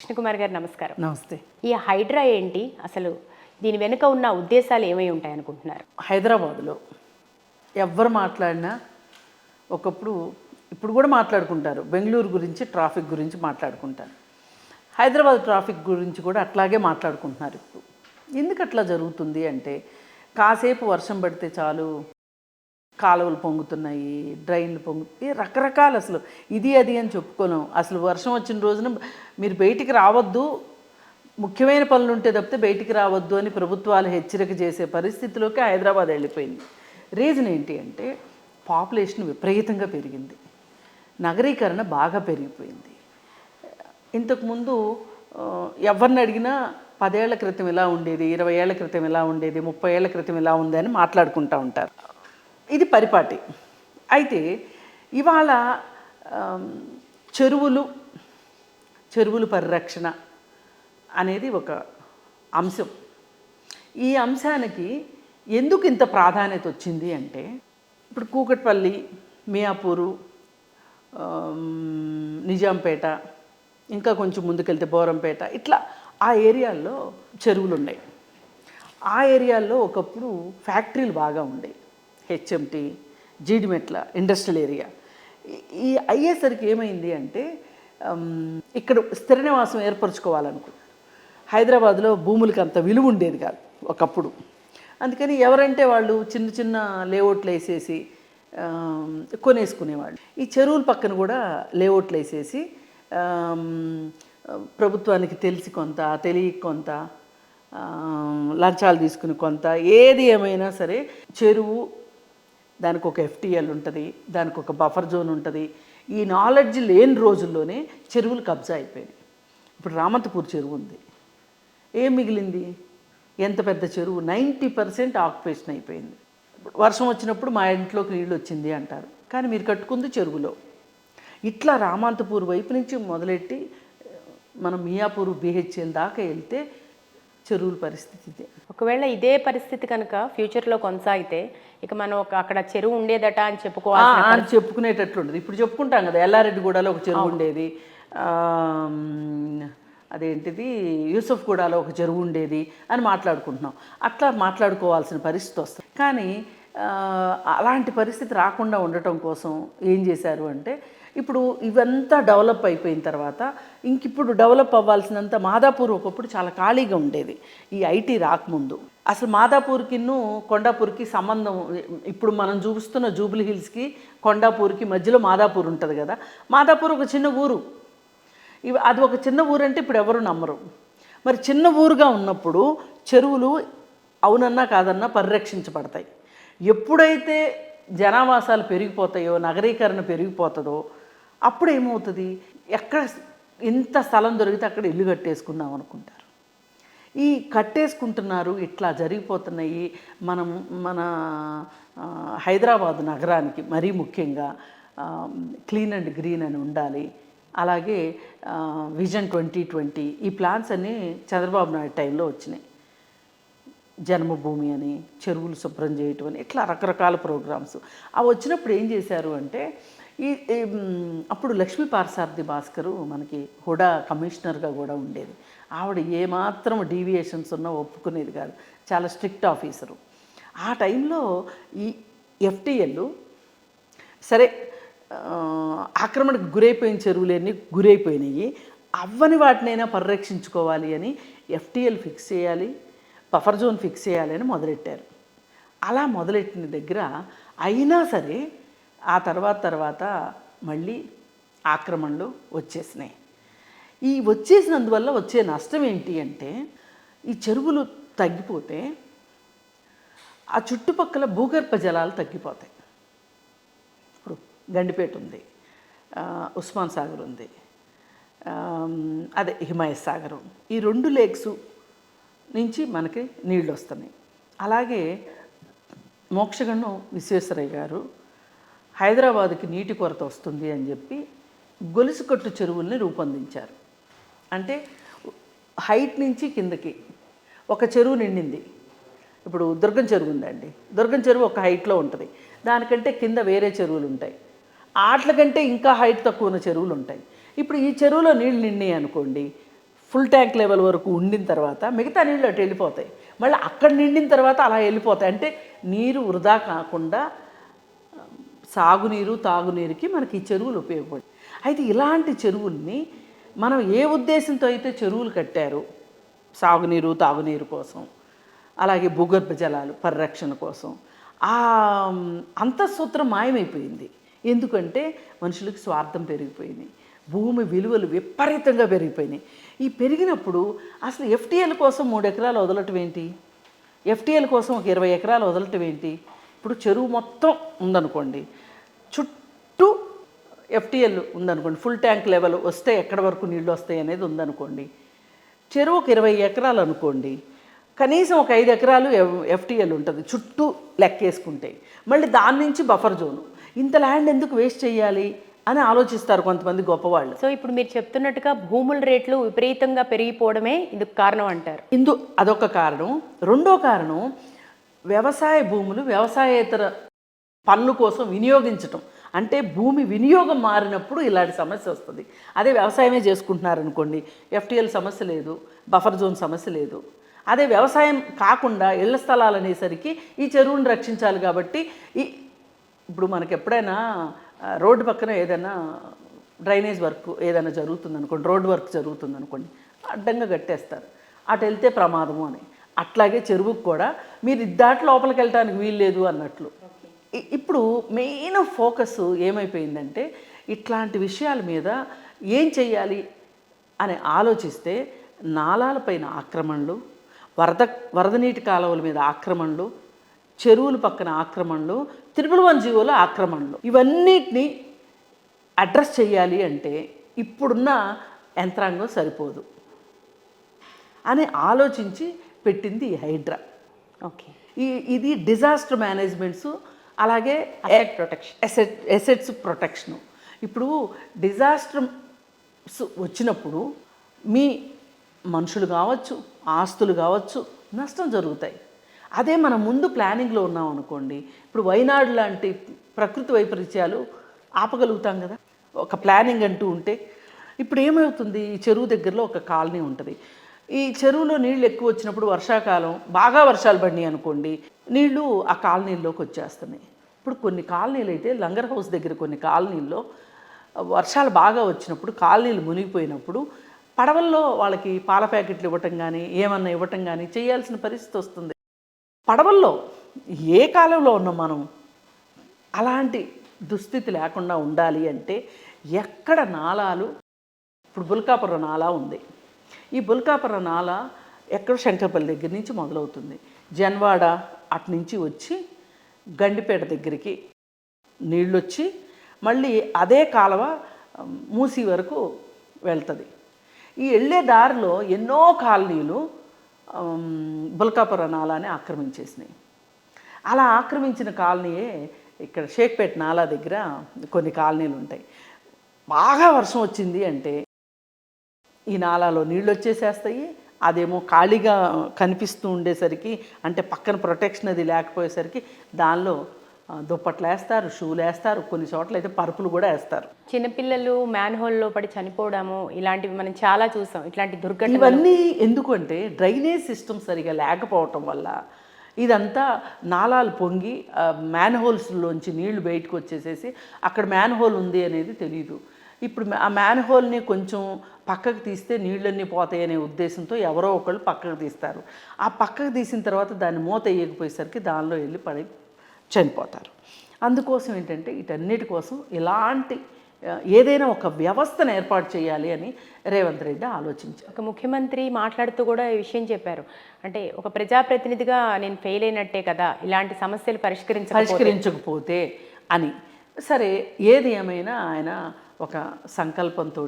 కృష్ణకుమార్ గారు నమస్కారం. నమస్తే. ఈ హైడ్రా ఏంటి అసలు? దీని వెనుక ఉన్న ఉద్దేశాలు ఏమై ఉంటాయి అనుకుంటున్నారు? హైదరాబాద్లో ఎవ్వరు మాట్లాడినా ఒకప్పుడు ఇప్పుడు కూడా మాట్లాడుకుంటారు. బెంగళూరు గురించి ట్రాఫిక్ గురించి మాట్లాడుకుంటారు. హైదరాబాద్ ట్రాఫిక్ గురించి కూడా అట్లాగే మాట్లాడుకుంటున్నారు. ఇప్పుడు ఎందుకు అట్లా జరుగుతుంది అంటే కాసేపు వర్షం పడితే చాలు కాలువలు పొంగుతున్నాయి, డ్రైన్లు రకరకాలు అసలు ఇది అది అని చెప్పుకోలేం. అసలు వర్షం వచ్చిన రోజున మీరు బయటికి రావద్దు, ముఖ్యమైన పనులు ఉంటే తప్పితే బయటికి రావద్దు అని ప్రభుత్వాలు హెచ్చరిక చేసే పరిస్థితిలోకి హైదరాబాద్ వెళ్ళిపోయింది. రీజన్ ఏంటి అంటే పాపులేషన్ విపరీతంగా పెరిగింది, నగరీకరణ బాగా పెరిగిపోయింది. ఇంతకుముందు ఎవరిని అడిగినా 10 ఏళ్ల క్రితం ఇలా ఉండేది, 20 ఏళ్ల క్రితం ఇలా ఉండేది, 30 ఏళ్ల క్రితం ఇలా ఉంది అని మాట్లాడుకుంటూ ఉంటారు. ఇది పరిపాటి. అయితే ఇవాళ చెరువులు పరిరక్షణ అనేది ఒక అంశం. ఈ అంశానికి ఎందుకు ఇంత ప్రాధాన్యత వచ్చింది అంటే ఇప్పుడు కూకట్పల్లి, మియాపూరు, నిజాంపేట, ఇంకా కొంచెం ముందుకెళ్తే బోరంపేట, ఇట్లా ఆ ఏరియాల్లో చెరువులు ఉన్నాయి. ఆ ఏరియాల్లో ఒకప్పుడు ఫ్యాక్టరీలు బాగా ఉండేవి. HMT, Jeedimetla industrial area. ఈ అయ్యేసరికి ఏమైంది అంటే ఇక్కడ స్థిర నివాసం ఏర్పరచుకోవాలనుకున్నారు. హైదరాబాద్లో భూములకి అంత విలువ ఉండేది కాదు ఒకప్పుడు. అందుకని ఎవరంటే వాళ్ళు చిన్న చిన్న లేఅవుట్లు వేసేసి కొనేసుకునేవాళ్ళు. ఈ చెరువుల పక్కన కూడా లేఅవుట్లు వేసేసి ప్రభుత్వానికి తెలిసి కొంత, తెలియక కొంత, లంచాలు తీసుకుని కొంత, ఏది ఏమైనా సరే చెరువు దానికి ఒక ఎఫ్టీఎల్ ఉంటుంది, దానికి ఒక బఫర్ జోన్ ఉంటుంది. ఈ నాలెడ్జ్ లేని రోజుల్లోనే చెరువులు కబ్జా అయిపోయినాయి. ఇప్పుడు రామంతపూర్ చెరువు ఉంది, ఏం మిగిలింది? ఎంత పెద్ద చెరువు, 90% ఆక్యుపేషన్ అయిపోయింది. వర్షం వచ్చినప్పుడు మా ఇంట్లోకి నీళ్ళు వచ్చింది అంటారు, కానీ మీరు కట్టుకుంది చెరువులో. ఇట్లా రామంతపూర్ వైపు నుంచి మొదలెట్టి మనం మియాపూర్, బిహెచ్ఎల్ దాకా వెళ్తే చెరువుల పరిస్థితి ఇదే. ఒకవేళ ఇదే పరిస్థితి కనుక ఫ్యూచర్లో కొనసాగితే ఇక మనం అక్కడ చెరువు ఉండేదట అని చెప్పుకోవాలి, చెప్పుకునేటట్లు ఉండదు. ఇప్పుడు చెప్పుకుంటాం కదా, ఎల్లారెడ్డిగూడలో ఒక చెరువు ఉండేది, అదేంటిది యూసఫ్గూడలో ఒక చెరువు ఉండేది అని మాట్లాడుకుంటున్నాం. అట్లా మాట్లాడుకోవాల్సిన పరిస్థితి వస్తుంది. కానీ అలాంటి పరిస్థితి రాకుండా ఉండటం కోసం ఏం చేశారు అంటే ఇప్పుడు ఇవంతా డెవలప్ అయిపోయిన తర్వాత ఇంకిప్పుడు డెవలప్ అవ్వాల్సినంత మాదాపూర్ ఒకప్పుడు చాలా ఖాళీగా ఉండేది ఈ ఐటీ రాకముందు. అసలు మాదాపూర్కిను కొండాపూర్కి సంబంధం, ఇప్పుడు మనం చూపిస్తున్న జూబ్లీ హిల్స్కి కొండాపూర్కి మధ్యలో మాదాపూర్ ఉంటుంది కదా. మాదాపూర్ ఒక చిన్న ఊరు, అది ఒక చిన్న ఊరు అంటే ఇప్పుడు ఎవరు నమ్మరు. మరి చిన్న ఊరుగా ఉన్నప్పుడు చెరువులు అవునన్నా కాదన్నా పరిరక్షించబడతాయి. ఎప్పుడైతే జనావాసాలు పెరిగిపోతాయో, నగరీకరణ పెరిగిపోతుందో అప్పుడు ఏమవుతుంది, ఎక్కడ ఎంత స్థలం దొరికితే అక్కడ ఇల్లు కట్టేసుకుందాం అనుకుంటారు. ఈ కట్టేసుకుంటున్నారు, ఇట్లా జరిగిపోతున్నాయి. మన హైదరాబాద్ నగరానికి మరీ ముఖ్యంగా క్లీన్ అండ్ గ్రీన్ అని ఉండాలి. అలాగే విజన్ 2020 ఈ ప్లాన్స్ అన్నీ చంద్రబాబు నాయుడు టైంలో వచ్చినాయి. జన్మభూమి అని, చెరువులు శుభ్రం చేయటం అని, ఇట్లా రకరకాల ప్రోగ్రామ్స్ అవి వచ్చినప్పుడు ఏం చేశారు అంటే అప్పుడు లక్ష్మీ పార్సారథి భాస్కరు మనకి హుడా కమిషనర్గా కూడా ఉండేది. ఆవిడ ఏమాత్రం డీవియేషన్స్ ఉన్నా ఒప్పుకునేది కాదు, చాలా స్ట్రిక్ట్ ఆఫీసరు. ఆ టైంలో ఈ ఎఫ్టీఎల్ సరే ఆక్రమణకు గురైపోయిన చెరువులన్నీ గురైపోయినాయి, అవ్వని వాటినైనా పరిరక్షించుకోవాలి అని ఎఫ్టీఎల్ ఫిక్స్ చేయాలి, బఫర్ జోన్ ఫిక్స్ చేయాలి అని మొదలెట్టారు. అలా మొదలెట్టిన దగ్గర అయినా సరే ఆ తర్వాత మళ్ళీ ఆక్రమణలు వచ్చేసినాయి. ఈ వచ్చేసినందువల్ల వచ్చే నష్టం ఏంటి అంటే ఈ చెరువులు తగ్గిపోతే ఆ చుట్టుపక్కల భూగర్భ జలాలు తగ్గిపోతాయి. ఇప్పుడు గండిపేట ఉంది, ఉస్మాన్ సాగర్ ఉంది, అదే హిమాయత్ సాగర్, ఈ 2 లేక్స్ నుంచి మనకి నీళ్ళు వస్తున్నాయి. అలాగే మోక్షగుండం విశ్వేశ్వరయ్య గారు హైదరాబాద్కి నీటి కొరత వస్తుంది అని చెప్పి గొలుసుకట్టు చెరువుల్ని రూపొందించారు. అంటే హైట్ నుంచి కిందకి ఒక చెరువు నిండింది. ఇప్పుడు దుర్గం చెరువు ఉందండి, దుర్గం చెరువు ఒక హైట్లో ఉంటుంది, దానికంటే కింద వేరే చెరువులు ఉంటాయి, వాటి కంటే ఇంకా హైట్ తక్కువ ఉన్న చెరువులు ఉంటాయి. ఇప్పుడు ఈ చెరువులో నీళ్ళు నిండినాయి అనుకోండి, ఫుల్ ట్యాంక్ లెవెల్ వరకు ఉండిన తర్వాత మిగతా నీళ్ళు అటు వెళ్ళిపోతాయి. మళ్ళీ అక్కడ నిండిన తర్వాత అలా వెళ్ళిపోతాయి. అంటే నీరు వృధా కాకుండా సాగునీరు తాగునీరుకి మనకి ఈ చెరువులు ఉపయోగపడతాయి. అయితే ఇలాంటి చెరువుల్ని మనం ఏ ఉద్దేశంతో అయితే చెరువులు కట్టారో సాగునీరు తాగునీరు కోసం, అలాగే భూగర్భ జలాలు పరిరక్షణ కోసం, ఆ అంతఃసూత్రం మాయమైపోయింది. ఎందుకంటే మనుషులకు స్వార్థం పెరిగిపోయింది, భూమి విలువలు విపరీతంగా పెరిగిపోయినాయి. ఈ పెరిగినప్పుడు అసలు ఎఫ్టీఎల్ కోసం 3 ఎకరాలు వదలటం ఏంటి, ఎఫ్టీఎల్ కోసం ఒక 20 ఎకరాలు వదలటం ఏంటి? ఇప్పుడు చెరువు మొత్తం ఉందనుకోండి, చుట్టూ ఎఫ్టీఎల్ ఉందనుకోండి, ఫుల్ ట్యాంక్ లెవెల్ వస్తే ఎక్కడి వరకు నీళ్ళు వస్తాయి అనేది ఉందనుకోండి, చెరువుకు 20 ఎకరాలు అనుకోండి, కనీసం ఒక 5 ఎకరాలు ఎఫ్టీఎల్ ఉంటుంది చుట్టూ లెక్కేసుకుంటే. మళ్ళీ దాని నుంచి బఫర్ జోను. ఇంత ల్యాండ్ ఎందుకు వేస్ట్ చేయాలి అని ఆలోచిస్తారు కొంతమంది గొప్పవాళ్ళు. సో ఇప్పుడు మీరు చెప్తున్నట్టుగా భూముల రేట్లు విపరీతంగా పెరిగిపోవడమే ఇందుకు కారణం అంటారు. అదొక కారణం. రెండో కారణం వ్యవసాయ భూములు వ్యవసాయేతర పనుల కోసం వినియోగించటం. అంటే భూమి వినియోగం మారినప్పుడు ఇలాంటి సమస్య వస్తుంది. అదే వ్యవసాయమే చేసుకుంటున్నారనుకోండి, ఎఫ్టీఎల్ సమస్య లేదు, బఫర్ జోన్ సమస్య లేదు. అదే వ్యవసాయం కాకుండా ఇళ్ల స్థలాలు అనేసరికి ఈ చెరువును రక్షించాలి కాబట్టి ఇప్పుడు మనకి ఎప్పుడైనా రోడ్డు పక్కన ఏదైనా డ్రైనేజ్ వర్క్ ఏదైనా జరుగుతుందనుకోండి, రోడ్డు వర్క్ జరుగుతుందనుకోండి, అడ్డంగా కట్టేస్తారు, అటు వెళ్తే ప్రమాదము అని. అట్లాగే చెరువుకు కూడా మీరు దాటి లోపలికి వెళ్ళడానికి వీలు లేదు అన్నట్లు. ఇప్పుడు మెయిన్ ఫోకస్ ఏమైపోయిందంటే ఇట్లాంటి విషయాల మీద ఏం చెయ్యాలి అని ఆలోచిస్తే నాలాలపైన ఆక్రమణలు, వరద నీటి కాలువల మీద ఆక్రమణలు, చెరువుల పక్కన ఆక్రమణలు, 111 జీవోల ఆక్రమణలు, ఇవన్నిటిని అడ్రస్ చేయాలి అంటే ఇప్పుడున్న యంత్రాంగం సరిపోదు అని ఆలోచించి పెట్టింది ఈ హైడ్రా. ఓకే, ఇది డిజాస్టర్ మేనేజ్మెంట్స్, అలాగే ఎసెట్స్ ప్రొటెక్షను. ఇప్పుడు డిజాస్టర్స్ వచ్చినప్పుడు మీ మనుషులు కావచ్చు, ఆస్తులు కావచ్చు, నష్టం జరుగుతాయి. అదే మనం ముందు ప్లానింగ్లో ఉన్నాం అనుకోండి, ఇప్పుడు వైనాడు లాంటి ప్రకృతి వైపరీత్యాలు ఆపగలుగుతాం కదా ఒక ప్లానింగ్ అంటూ ఉంటే. ఇప్పుడు ఏమవుతుంది, ఈ చెరువు దగ్గరలో ఒక కాలనీ ఉంటుంది. ఈ చెరువులో నీళ్ళు ఎక్కువ వచ్చినప్పుడు వర్షాకాలం బాగా వర్షాలు పడినాయి అనుకోండి, నీళ్ళు ఆ కాలనీల్లోకి వచ్చేస్తున్నాయి. ఇప్పుడు కొన్ని కాలనీలు అయితే లంగర్ హౌస్ దగ్గర కొన్ని కాలనీల్లో వర్షాలు బాగా వచ్చినప్పుడు కాలనీలు మునిగిపోయినప్పుడు పడవల్లో వాళ్ళకి పాల ప్యాకెట్లు ఇవ్వటం కానీ ఏమన్నా ఇవ్వటం కానీ చేయాల్సిన పరిస్థితి వస్తుంది. పడవల్లో ఏ కాలంలో ఉన్నాం మనం? అలాంటి దుస్థితి లేకుండా ఉండాలి అంటే ఎక్కడ నాలాలు, ఇప్పుడు బుల్కాపురం నాలా ఉంది. ఈ బుల్కాపురం నాలా ఎక్కడ శంకరపల్లి దగ్గర నుంచి మొదలవుతుంది, జన్వాడ అటు నుంచి వచ్చి గండిపేట దగ్గరికి నీళ్ళు వచ్చి మళ్ళీ అదే కాలువ మూసి వరకు వెళ్తుంది. ఈ వెళ్ళే దారిలో ఎన్నో కాలనీలు బుల్కాపురం నాలాని ఆక్రమించేసినాయి. అలా ఆక్రమించిన కాలనీయే ఇక్కడ షేక్పేట నాలా దగ్గర కొన్ని కాలనీలు ఉంటాయి. బాగా వర్షం వచ్చింది అంటే ఈ నాలాలో నీళ్ళు వచ్చేసేస్తాయి. అదేమో ఖాళీగా కనిపిస్తూ ఉండేసరికి, అంటే పక్కన ప్రొటెక్షన్ అది లేకపోయేసరికి దానిలో దుప్పట్లు వేస్తారు, షూలు వేస్తారు, కొన్ని చోట్ల అయితే పరుపులు కూడా వేస్తారు. చిన్నపిల్లలు మ్యాన్హోల్లో పడి చనిపోవడము ఇలాంటివి మనం చాలా చూసాం. ఇట్లాంటి దుర్ఘటనలు ఇవన్నీ ఎందుకంటే డ్రైనేజ్ సిస్టమ్ సరిగా లేకపోవటం వల్ల ఇదంతా నాలాలు పొంగి మ్యాన్హోల్స్లోంచి నీళ్లు బయటకు వచ్చేసేసి అక్కడ మ్యాన్హోల్ ఉంది అనేది తెలియదు. ఇప్పుడు ఆ మ్యాన్హోల్ని కొంచెం పక్కకు తీస్తే నీళ్ళన్నీ పోతాయి అనే ఉద్దేశంతో ఎవరో ఒకళ్ళు పక్కకు తీస్తారు. ఆ పక్కకు తీసిన తర్వాత దాన్ని మూత వేయకపోయేసరికి దానిలో వెళ్ళి పడి చనిపోతారు. అందుకోసం ఏంటంటే వీటన్నిటి కోసం ఇలాంటి ఏదైనా ఒక వ్యవస్థను ఏర్పాటు చేయాలి అని రేవంత్ రెడ్డి ఆలోచించారు. ఒక ముఖ్యమంత్రి మాట్లాడుతూ కూడా ఈ విషయం చెప్పారు. అంటే ఒక ప్రజాప్రతినిధిగా నేను ఫెయిల్ అయినట్టే కదా ఇలాంటి సమస్యలు పరిష్కరించకపోతే అని. సరే, ఏది ఏమైనా ఆయన ఒక సంకల్పంతో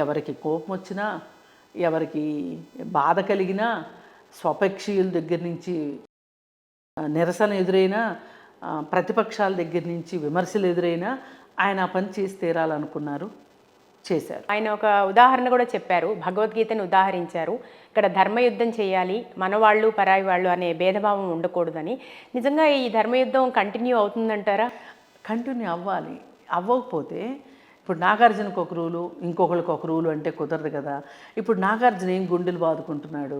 ఎవరికి కోపం వచ్చినా, ఎవరికి బాధ కలిగినా, స్వపక్షీయుల దగ్గర నుంచి నిరసన ఎదురైనా, ప్రతిపక్షాల దగ్గర నుంచి విమర్శలు ఎదురైనా ఆయన ఆ పని చేసి తీరాలనుకున్నారు, చేశారు. ఆయన ఒక ఉదాహరణ కూడా చెప్పారు, భగవద్గీతను ఉదాహరించారు. ఇక్కడ ధర్మయుద్ధం చేయాలి, మనవాళ్ళు పరాయి వాళ్ళు అనే భేదభావం ఉండకూడదని. నిజంగా ఈ ధర్మయుద్ధం కంటిన్యూ అవుతుందంటారా? కంటిన్యూ అవ్వాలి. అవ్వకపోతే ఇప్పుడు నాగార్జునకు ఒక రూలు, ఇంకొకరికి ఒక రూలు అంటే కుదరదు కదా. ఇప్పుడు నాగార్జున ఏం గుండెలు బాదుకుంటున్నాడు,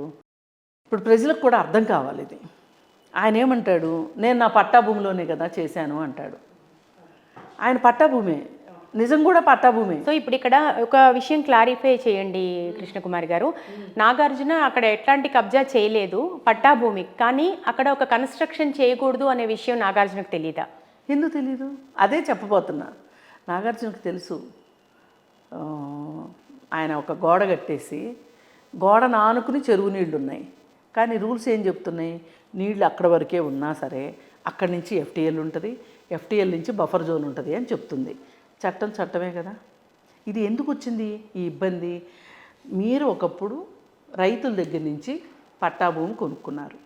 ఇప్పుడు ప్రజలకు కూడా అర్థం కావాలి ఇది. ఆయన ఏమంటాడు, నేను నా పట్టాభూమిలోనే కదా చేశాను అంటాడు. ఆయన పట్టాభూమే, నిజం కూడా పట్టాభూమే. సో ఇప్పుడు ఇక్కడ ఒక విషయం క్లారిఫై చేయండి కృష్ణకుమారి గారు. నాగార్జున అక్కడ ఎట్లాంటి కబ్జా చేయలేదు, పట్టాభూమి, కానీ అక్కడ ఒక కన్స్ట్రక్షన్ చేయకూడదు అనే విషయం నాగార్జునకు తెలీదా? ఎందుకు తెలీదు? అదే చెప్పబోతున్నా. నాగార్జునకు తెలుసు. ఆయన ఒక గోడ కట్టేసి గోడను ఆనుకుని చెరువు నీళ్లు ఉన్నాయి, కానీ రూల్స్ ఏం చెప్తున్నాయి, నీళ్ళు అక్కడ వరకే ఉన్నా సరే అక్కడి నుంచి ఎఫ్టీఎల్ ఉంటుంది, ఎఫ్టీఎల్ నుంచి బఫర్ జోన్ ఉంటుంది అని చెప్తుంది. చట్టం చట్టమే కదా. ఇది ఎందుకు వచ్చింది ఈ ఇబ్బంది? మీరు ఒకప్పుడు రైతుల దగ్గర నుంచి పట్టాభూమి కొనుక్కున్నారు.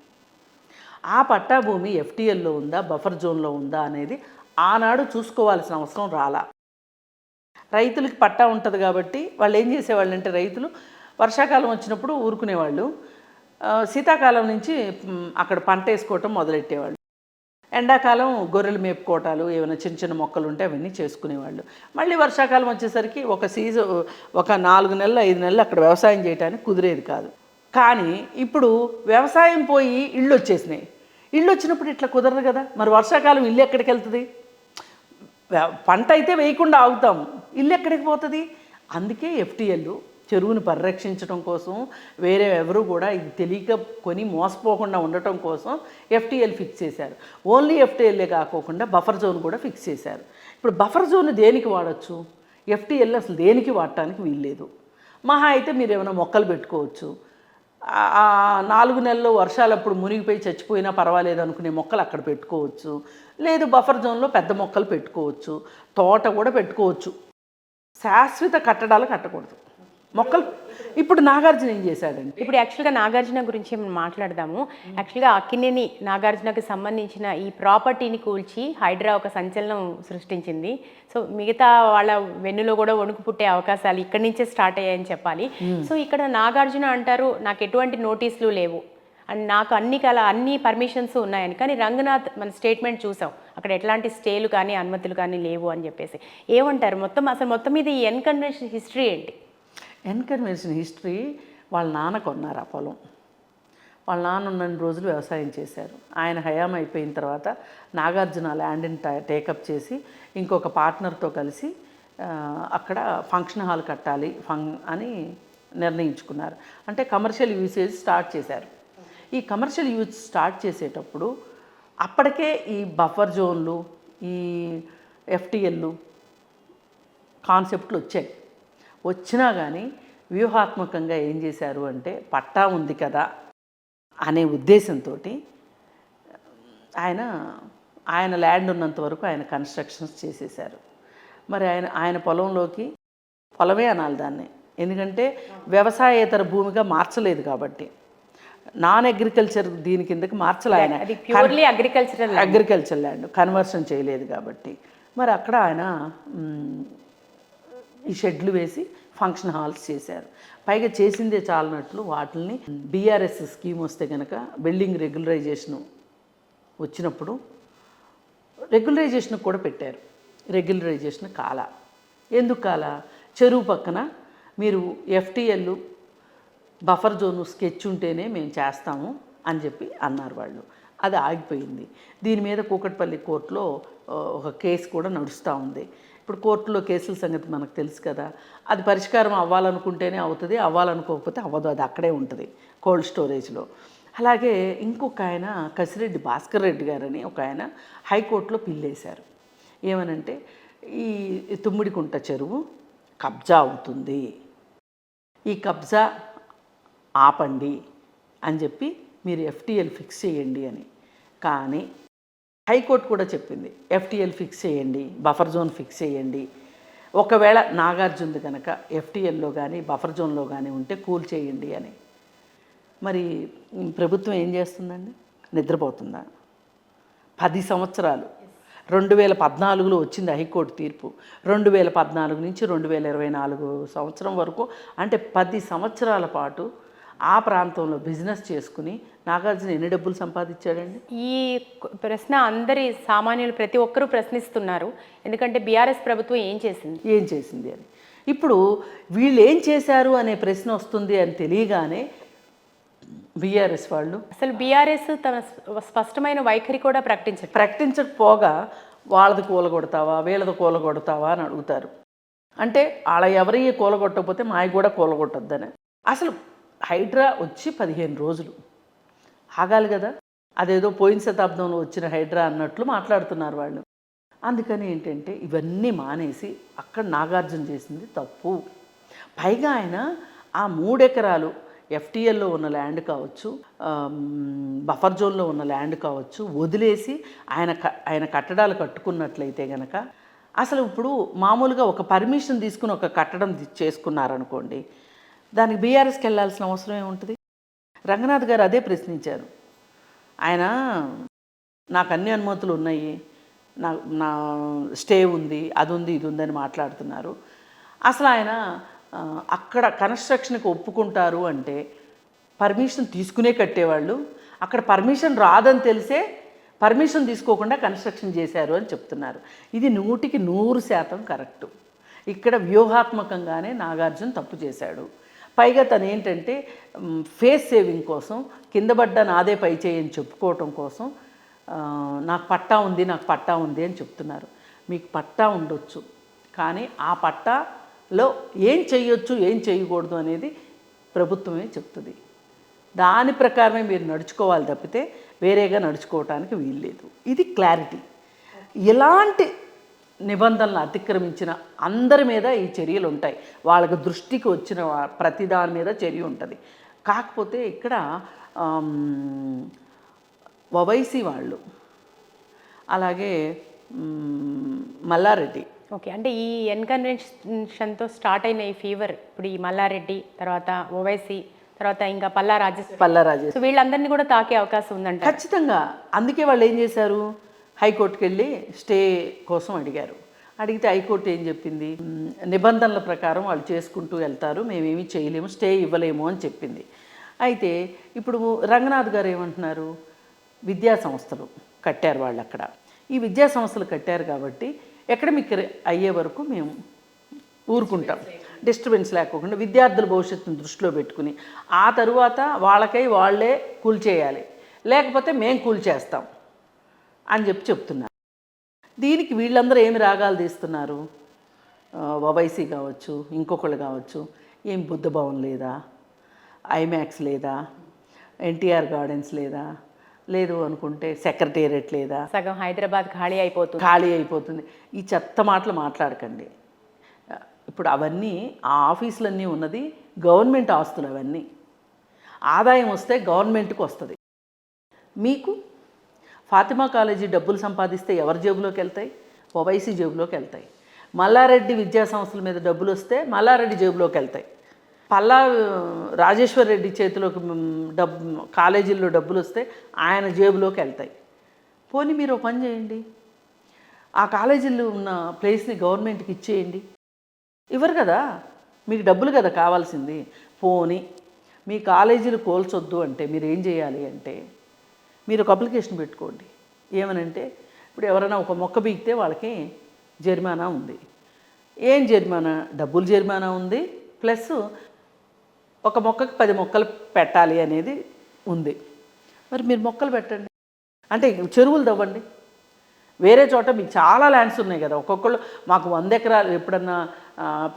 ఆ పట్టాభూమి ఎఫ్టీఎల్లో ఉందా బఫర్ జోన్లో ఉందా అనేది ఆనాడు చూసుకోవాల్సిన అవసరం రాలా. రైతులకి పట్టా ఉంటుంది కాబట్టి వాళ్ళు ఏం చేసేవాళ్ళు అంటే, రైతులు వర్షాకాలం వచ్చినప్పుడు ఊరుకునేవాళ్ళు, శీతాకాలం నుంచి అక్కడ పంట వేసుకోవటం మొదలెట్టేవాళ్ళు, ఎండాకాలం గొర్రెలు మేపుకోవటాలు ఏమైనా చిన్న చిన్న మొక్కలు ఉంటే అవన్నీ చేసుకునేవాళ్ళు. మళ్ళీ వర్షాకాలం వచ్చేసరికి ఒక సీజన్, ఒక 4 నెలలు 5 నెలలు అక్కడ వ్యవసాయం చేయడానికి కుదిరేది కాదు. కానీ ఇప్పుడు వ్యవసాయం పోయి ఇళ్ళు వచ్చేసినాయి. ఇళ్ళు వచ్చినప్పుడు ఇట్లా కుదరదు కదా. మరి వర్షాకాలం ఇల్లు ఎక్కడికి వెళ్తుంది? పంట అయితే వేయకుండా ఆగుతాం, ఇల్లు ఎక్కడికి పోతుంది? అందుకే ఎఫ్టీఎల్ చెరువుని పరిరక్షించడం కోసం, వేరే ఎవరు కూడా ఇది తెలియక కొని మోసపోకుండా ఉండటం కోసం ఎఫ్టీఎల్ ఫిక్స్ చేశారు. ఓన్లీ ఎఫ్టీఎల్లే కాకోకుండా బఫర్ జోన్ కూడా ఫిక్స్ చేశారు. ఇప్పుడు బఫర్ జోన్ దేనికి వాడచ్చు, ఎఫ్టీఎల్ అసలు దేనికి వాడటానికి వీల్లేదు. మహా అయితే మీరు ఏమైనా మొక్కలు పెట్టుకోవచ్చు, 4 నెలలు వర్షాలప్పుడు మునిగిపోయి చచ్చిపోయినా పర్వాలేదు అనుకునే మొక్కలు అక్కడ పెట్టుకోవచ్చు, లేదు బఫర్ జోన్లో పెద్ద మొక్కలు పెట్టుకోవచ్చు, తోట కూడా పెట్టుకోవచ్చు. శాశ్వత కట్టడాలు కట్టకూడదు మొక్కలు. ఇప్పుడు నాగార్జున ఏం చేశాడంటే, ఇప్పుడు యాక్చువల్గా నాగార్జున గురించి మనం మాట్లాడదాము. యాక్చువల్గా అక్కినేని నాగార్జునకి సంబంధించిన ఈ ప్రాపర్టీని కూల్చి హైడ్రా ఒక సంచలనం సృష్టించింది. సో మిగతా వాళ్ళ వెన్నులో కూడా వణుకు పుట్టే అవకాశాలు ఇక్కడి నుంచే స్టార్ట్ అయ్యాయని చెప్పాలి. సో ఇక్కడ నాగార్జున అంటారు, నాకు ఎటువంటి నోటీసులు లేవు అండ్ నాకు అన్ని పర్మిషన్స్ ఉన్నాయని. కానీ రంగనాథ్ మన స్టేట్మెంట్ చూసాం, అక్కడ ఎట్లాంటి స్టేలు కానీ అనుమతులు కానీ లేవు అని చెప్పేసి. ఏమంటారు మొత్తం మీద ఈ ఎన్కన్వెన్షన్ హిస్టరీ ఏంటి? ఎన్కన్వెన్షన్ హిస్టరీ, వాళ్ళ నాన్న కొన్నారు ఆ పొలం. వాళ్ళ నాన్న ఉన్న రోజులు వ్యవసాయం చేశారు. ఆయన హయాం అయిపోయిన తర్వాత నాగార్జున ల్యాండ్ని టేకప్ చేసి ఇంకొక పార్ట్నర్తో కలిసి అక్కడ ఫంక్షన్ హాల్ కట్టాలి అని నిర్ణయించుకున్నారు. అంటే కమర్షియల్ యూసేజ్ స్టార్ట్ చేశారు. ఈ కమర్షియల్ యూజ్ స్టార్ట్ చేసేటప్పుడు అప్పటికే ఈ బఫర్ జోన్లు, ఈ ఎఫ్టీఎల్లు కాన్సెప్ట్లు వచ్చాయి. వచ్చినా కానీ వ్యూహాత్మకంగా ఏం చేశారు అంటే, పట్టా ఉంది కదా అనే ఉద్దేశంతో ఆయన ల్యాండ్ ఉన్నంత వరకు ఆయన కన్స్ట్రక్షన్స్ చేసేశారు. మరి ఆయన పొలమే అనాలి దాన్ని, ఎందుకంటే వ్యవసాయేతర భూమిగా మార్చలేదు కాబట్టి. నాన్ అగ్రికల్చర్ దీని కిందకి మార్చలే ఆయన, అగ్రికల్చర్ ల్యాండ్ కన్వర్షన్ చేయలేదు కాబట్టి. మరి అక్కడ ఆయన ఈ షెడ్లు వేసి ఫంక్షన్ హాల్స్ చేశారు. పైగా చేసిందే చాలన్నట్లు వాటిని బీఆర్ఎస్ స్కీమ్ వస్తే కనుక బిల్డింగ్ రెగ్యులరైజేషను వచ్చినప్పుడు రెగ్యులరైజేషన్ కూడా పెట్టారు. రెగ్యులరైజేషన్ ఎందుకు చెరువు పక్కన మీరు ఎఫ్టీఎల్ బఫర్ జోను స్కెచ్ ఉంటేనే మేము చేస్తాము అని చెప్పి అన్నారు వాళ్ళు. అది ఆగిపోయింది. దీని మీద కూకట్పల్లి కోర్టులో ఒక కేసు కూడా నడుస్తూ ఉంది. ఇప్పుడు కోర్టులో కేసుల సంగతి మనకు తెలుసు కదా. అది పరిష్కారం అవ్వాలనుకుంటేనే అవుతుంది, అవ్వాలనుకోకపోతే అవ్వదు, అది అక్కడే ఉంటుంది కోల్డ్ స్టోరేజ్లో. అలాగే ఇంకొక ఆయన కసిరెడ్డి భాస్కర్ రెడ్డి గారని ఒక ఆయన హైకోర్టులో పిల్లేశారు. ఏమనంటే, ఈ తుమ్మిడికుంట చెరువు కబ్జా అవుతుంది, ఈ కబ్జా ఆపండి అని చెప్పి మీరు ఎఫ్టీఎల్ ఫిక్స్ చేయండి అని. కానీ హైకోర్టు కూడా చెప్పింది ఎఫ్టీఎల్ ఫిక్స్ చేయండి, బఫర్ జోన్ ఫిక్స్ చేయండి, ఒకవేళ నాగార్జునది కనుక ఎఫ్టీఎల్లో కానీ బఫర్ జోన్లో కానీ ఉంటే కూల్ చేయండి అని. మరి ప్రభుత్వం ఏం చేస్తుందండి? నిద్రపోతుందా? 10 సంవత్సరాలు 2014లో వచ్చింది హైకోర్టు తీర్పు. 2014 నుంచి 2024 సంవత్సరం వరకు, అంటే 10 సంవత్సరాల పాటు ఆ ప్రాంతంలో బిజినెస్ చేసుకుని నాగార్జున ఎన్ని డబ్బులు సంపాదించాడండి? ఈ ప్రశ్న అందరి సామాన్యులు ప్రతి ఒక్కరూ ప్రశ్నిస్తున్నారు. ఎందుకంటే బీఆర్ఎస్ ప్రభుత్వం ఏం చేసింది? ఏం చేసింది అని. ఇప్పుడు వీళ్ళు ఏం చేశారు అనే ప్రశ్న వస్తుంది అని తెలియగానే బీఆర్ఎస్ వాళ్ళు అసలు బీఆర్ఎస్ తన స్పష్టమైన వైఖరి కూడా ప్రకటించకపోగా వాళ్ళది కూలగొడతావా వీళ్ళది కూలగొడతావా అని అడుగుతారు. అంటే వాళ్ళ ఎవరి కూలగొట్టకపోతే మావి కూడా కూలగొట్టొద్దని. అసలు హైడ్రా వచ్చి 15 రోజులు ఆగాలి కదా, అదేదో పోయిన శతాబ్దంలో వచ్చిన హైడ్రా అన్నట్లు మాట్లాడుతున్నారు వాళ్ళు. అందుకని ఏంటంటే ఇవన్నీ మానేసి అక్కడ నాగార్జున చేసింది తప్పు. పైగా ఆయన ఆ 3 ఎకరాలు ఎఫ్టీఎల్లో ఉన్న ల్యాండ్ కావచ్చు, బఫర్ జోన్లో ఉన్న ల్యాండ్ కావచ్చు వదిలేసి ఆయన కట్టడాలు కట్టుకున్నట్లయితే గనక, అసలు ఇప్పుడు మామూలుగా ఒక పర్మిషన్ తీసుకుని ఒక కట్టడం చేసుకున్నారనుకోండి, దానికి బీఆర్ఎస్కి వెళ్ళాల్సిన అవసరం ఏముంటుంది? రంగనాథ్ గారు అదే ప్రశ్నించారు. ఆయన నాకు అన్ని అనుమతులు ఉన్నాయి, నా స్టే ఉంది, అది ఉంది, ఇది ఉందని మాట్లాడుతున్నారు. అసలు ఆయన అక్కడ కన్స్ట్రక్షన్కి ఒప్పుకుంటారు అంటే పర్మిషన్ తీసుకునే కట్టేవాళ్ళు, అక్కడ పర్మిషన్ రాదని తెలిసే పర్మిషన్ తీసుకోకుండా కన్స్ట్రక్షన్ చేశారు అని చెప్తున్నారు. ఇది 100% కరెక్టు. ఇక్కడ వ్యూహాత్మకంగానే నాగార్జున తప్పు చేశాడు. పైగా తను ఏంటంటే ఫేస్ సేవింగ్ కోసం కింద పడ్డ నాదే పై చేయని చెప్పుకోవటం కోసం నాకు పట్టా ఉంది అని చెప్తున్నారు. మీకు పట్టా ఉండొచ్చు, కానీ ఆ పట్టాలో ఏం చేయొచ్చు ఏం చేయకూడదు అనేది ప్రభుత్వమే చెప్తుంది. దాని ప్రకారమే మీరు నడుచుకోవాలి తప్పితే వేరేగా నడుచుకోవటానికి వీల్లేదు. ఇది క్లారిటీ. ఇలాంటి నిబంధనలు అతిక్రమించిన అందరి మీద ఈ చర్యలు ఉంటాయి. వాళ్ళకి దృష్టికి వచ్చిన ప్రతి దాని మీద చర్య ఉంటుంది. కాకపోతే ఇక్కడ ఓవైసీ వాళ్ళు, అలాగే మల్లారెడ్డి. ఓకే, అంటే ఈ ఎన్కన్వెన్షన్తో స్టార్ట్ అయిన ఈ ఫీవర్ ఇప్పుడు ఈ మల్లారెడ్డి తర్వాత ఓవైసీ తర్వాత ఇంకా పల్లా రాజేష్, సో వీళ్ళందరినీ కూడా తాకే అవకాశం ఉందంట. ఖచ్చితంగా. అందుకే వాళ్ళు ఏం చేశారు, హైకోర్టుకి వెళ్ళి స్టే కోసం అడిగితే హైకోర్టు ఏం చెప్పింది, నిబంధనల ప్రకారం వాళ్ళు చేసుకుంటూ వెళ్తారు, మేమేమీ చేయలేము, స్టే ఇవ్వలేము అని చెప్పింది. అయితే ఇప్పుడు రంగనాథ్ గారు ఏమంటున్నారు, విద్యా సంస్థలు కట్టారు వాళ్ళు అక్కడ. ఈ విద్యా సంస్థలు కట్టారు కాబట్టి ఎకడమిక్ అయ్యే వరకు మేము ఊరుకుంటాం, డిస్టర్బెన్స్ లేకోకుండా విద్యార్థుల భవిష్యత్తును దృష్టిలో పెట్టుకుని ఆ తరువాత వాళ్ళే కూల్చేయాలి, లేకపోతే మేము కూల్చేస్తాం అని చెప్తున్నారు. దీనికి వీళ్ళందరూ ఏమి రాగాలు తీస్తున్నారు, ఓవైసీ కావచ్చు, ఇంకొకళ్ళు కావచ్చు, ఏం బుద్ధ భవన్ లేదా, ఐమాక్స్ లేదా, ఎన్టీఆర్ గార్డెన్స్ లేదా, లేదు అనుకుంటే సెక్రటేరియట్ లేదా, సగం హైదరాబాద్ ఖాళీ అయిపోతుంది. ఈ చెత్త మాటలు మాట్లాడకండి. ఇప్పుడు అవన్నీ ఆ ఆఫీసులన్నీ ఉన్నది గవర్నమెంట్ ఆస్తులు, అవన్నీ ఆదాయం వస్తే గవర్నమెంట్కి వస్తుంది. మీకు ఫాతిమా కాలేజీ డబ్బులు సంపాదిస్తే ఎవరి జేబులోకి వెళ్తాయి? ఓవైసీ జేబులోకి వెళ్తాయి. మల్లారెడ్డి విద్యా సంస్థల మీద డబ్బులు వస్తే మల్లారెడ్డి జేబులోకి వెళ్తాయి. పల్లా రాజేశ్వర్ రెడ్డి చేతిలోకి కాలేజీల్లో డబ్బులు వస్తే ఆయన జేబులోకి వెళ్తాయి. పోనీ మీరు ఒక పని చేయండి, ఆ కాలేజీల్లో ఉన్న ప్లేస్ని గవర్నమెంట్కి ఇచ్చేయండి. ఇవ్వరు కదా, మీకు డబ్బులు కదా కావాల్సింది. పోనీ మీ కాలేజీలు కోల్చొద్దు అంటే మీరు ఏం చేయాలి అంటే, మీరు ఒక అప్లికేషన్ పెట్టుకోండి. ఏమనంటే, ఇప్పుడు ఎవరైనా ఒక మొక్క బీకితే వాళ్ళకి జరిమానా ఉంది. ఏం జరిమానా? డబ్బులు జరిమానా ఉంది, ప్లస్ ఒక మొక్కకి 10 మొక్కలు పెట్టాలి అనేది ఉంది. మరి మీరు మొక్కలు పెట్టండి. అంటే చెరువులు తవ్వండి. వేరే చోట మీకు చాలా ల్యాండ్స్ ఉన్నాయి కదా, ఒక్కొక్కళ్ళు మాకు 100 ఎకరాలు, ఎప్పుడన్నా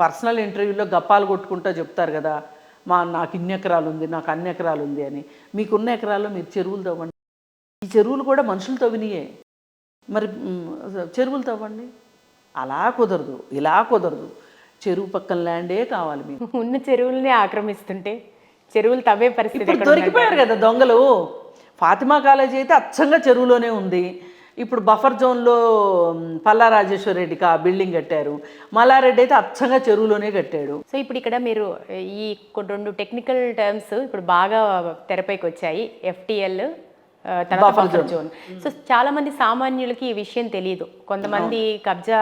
పర్సనల్ ఇంటర్వ్యూలో గప్పాలు కొట్టుకుంటూ చెప్తారు కదా, నాకు ఇన్ని ఎకరాలు ఉంది, నాకు అన్ని ఎకరాలు ఉంది అని. మీకున్న ఎకరాల్లో మీరు చెరువులు తవ్వండి. ఈ చెరువులు కూడా మనుషులు తవ్వినయే, మరి చెరువులు తవ్వండి. అలా కుదరదు, ఇలా కుదరదు. చెరువు పక్కన ల్యాండే కావాలి మీకు. ఉన్న చెరువుల్ని ఆక్రమిస్తుంటే చెరువులు తవ్వే పరిస్థితి. దొరికిపోయారు కదా దొంగలు. ఫాతిమా కాలేజీ అయితే అచ్చంగా చెరువులోనే ఉంది. ఇప్పుడు బఫర్ జోన్లో పల్లా రాజేశ్వర్ రెడ్డికి ఆ బిల్డింగ్ కట్టారు, మల్లారెడ్డి అయితే అచ్చంగా చెరువులోనే కట్టాడు. సో ఇప్పుడు ఇక్కడ మీరు ఈ 2 టెక్నికల్ టర్మ్స్ ఇప్పుడు బాగా తెరపైకి వచ్చాయి, ఎఫ్టీఎల్ బఫర్ జోన్. సో చాలా మంది సామాన్యులకి ఈ విషయం తెలియదు. కొంతమంది కబ్జా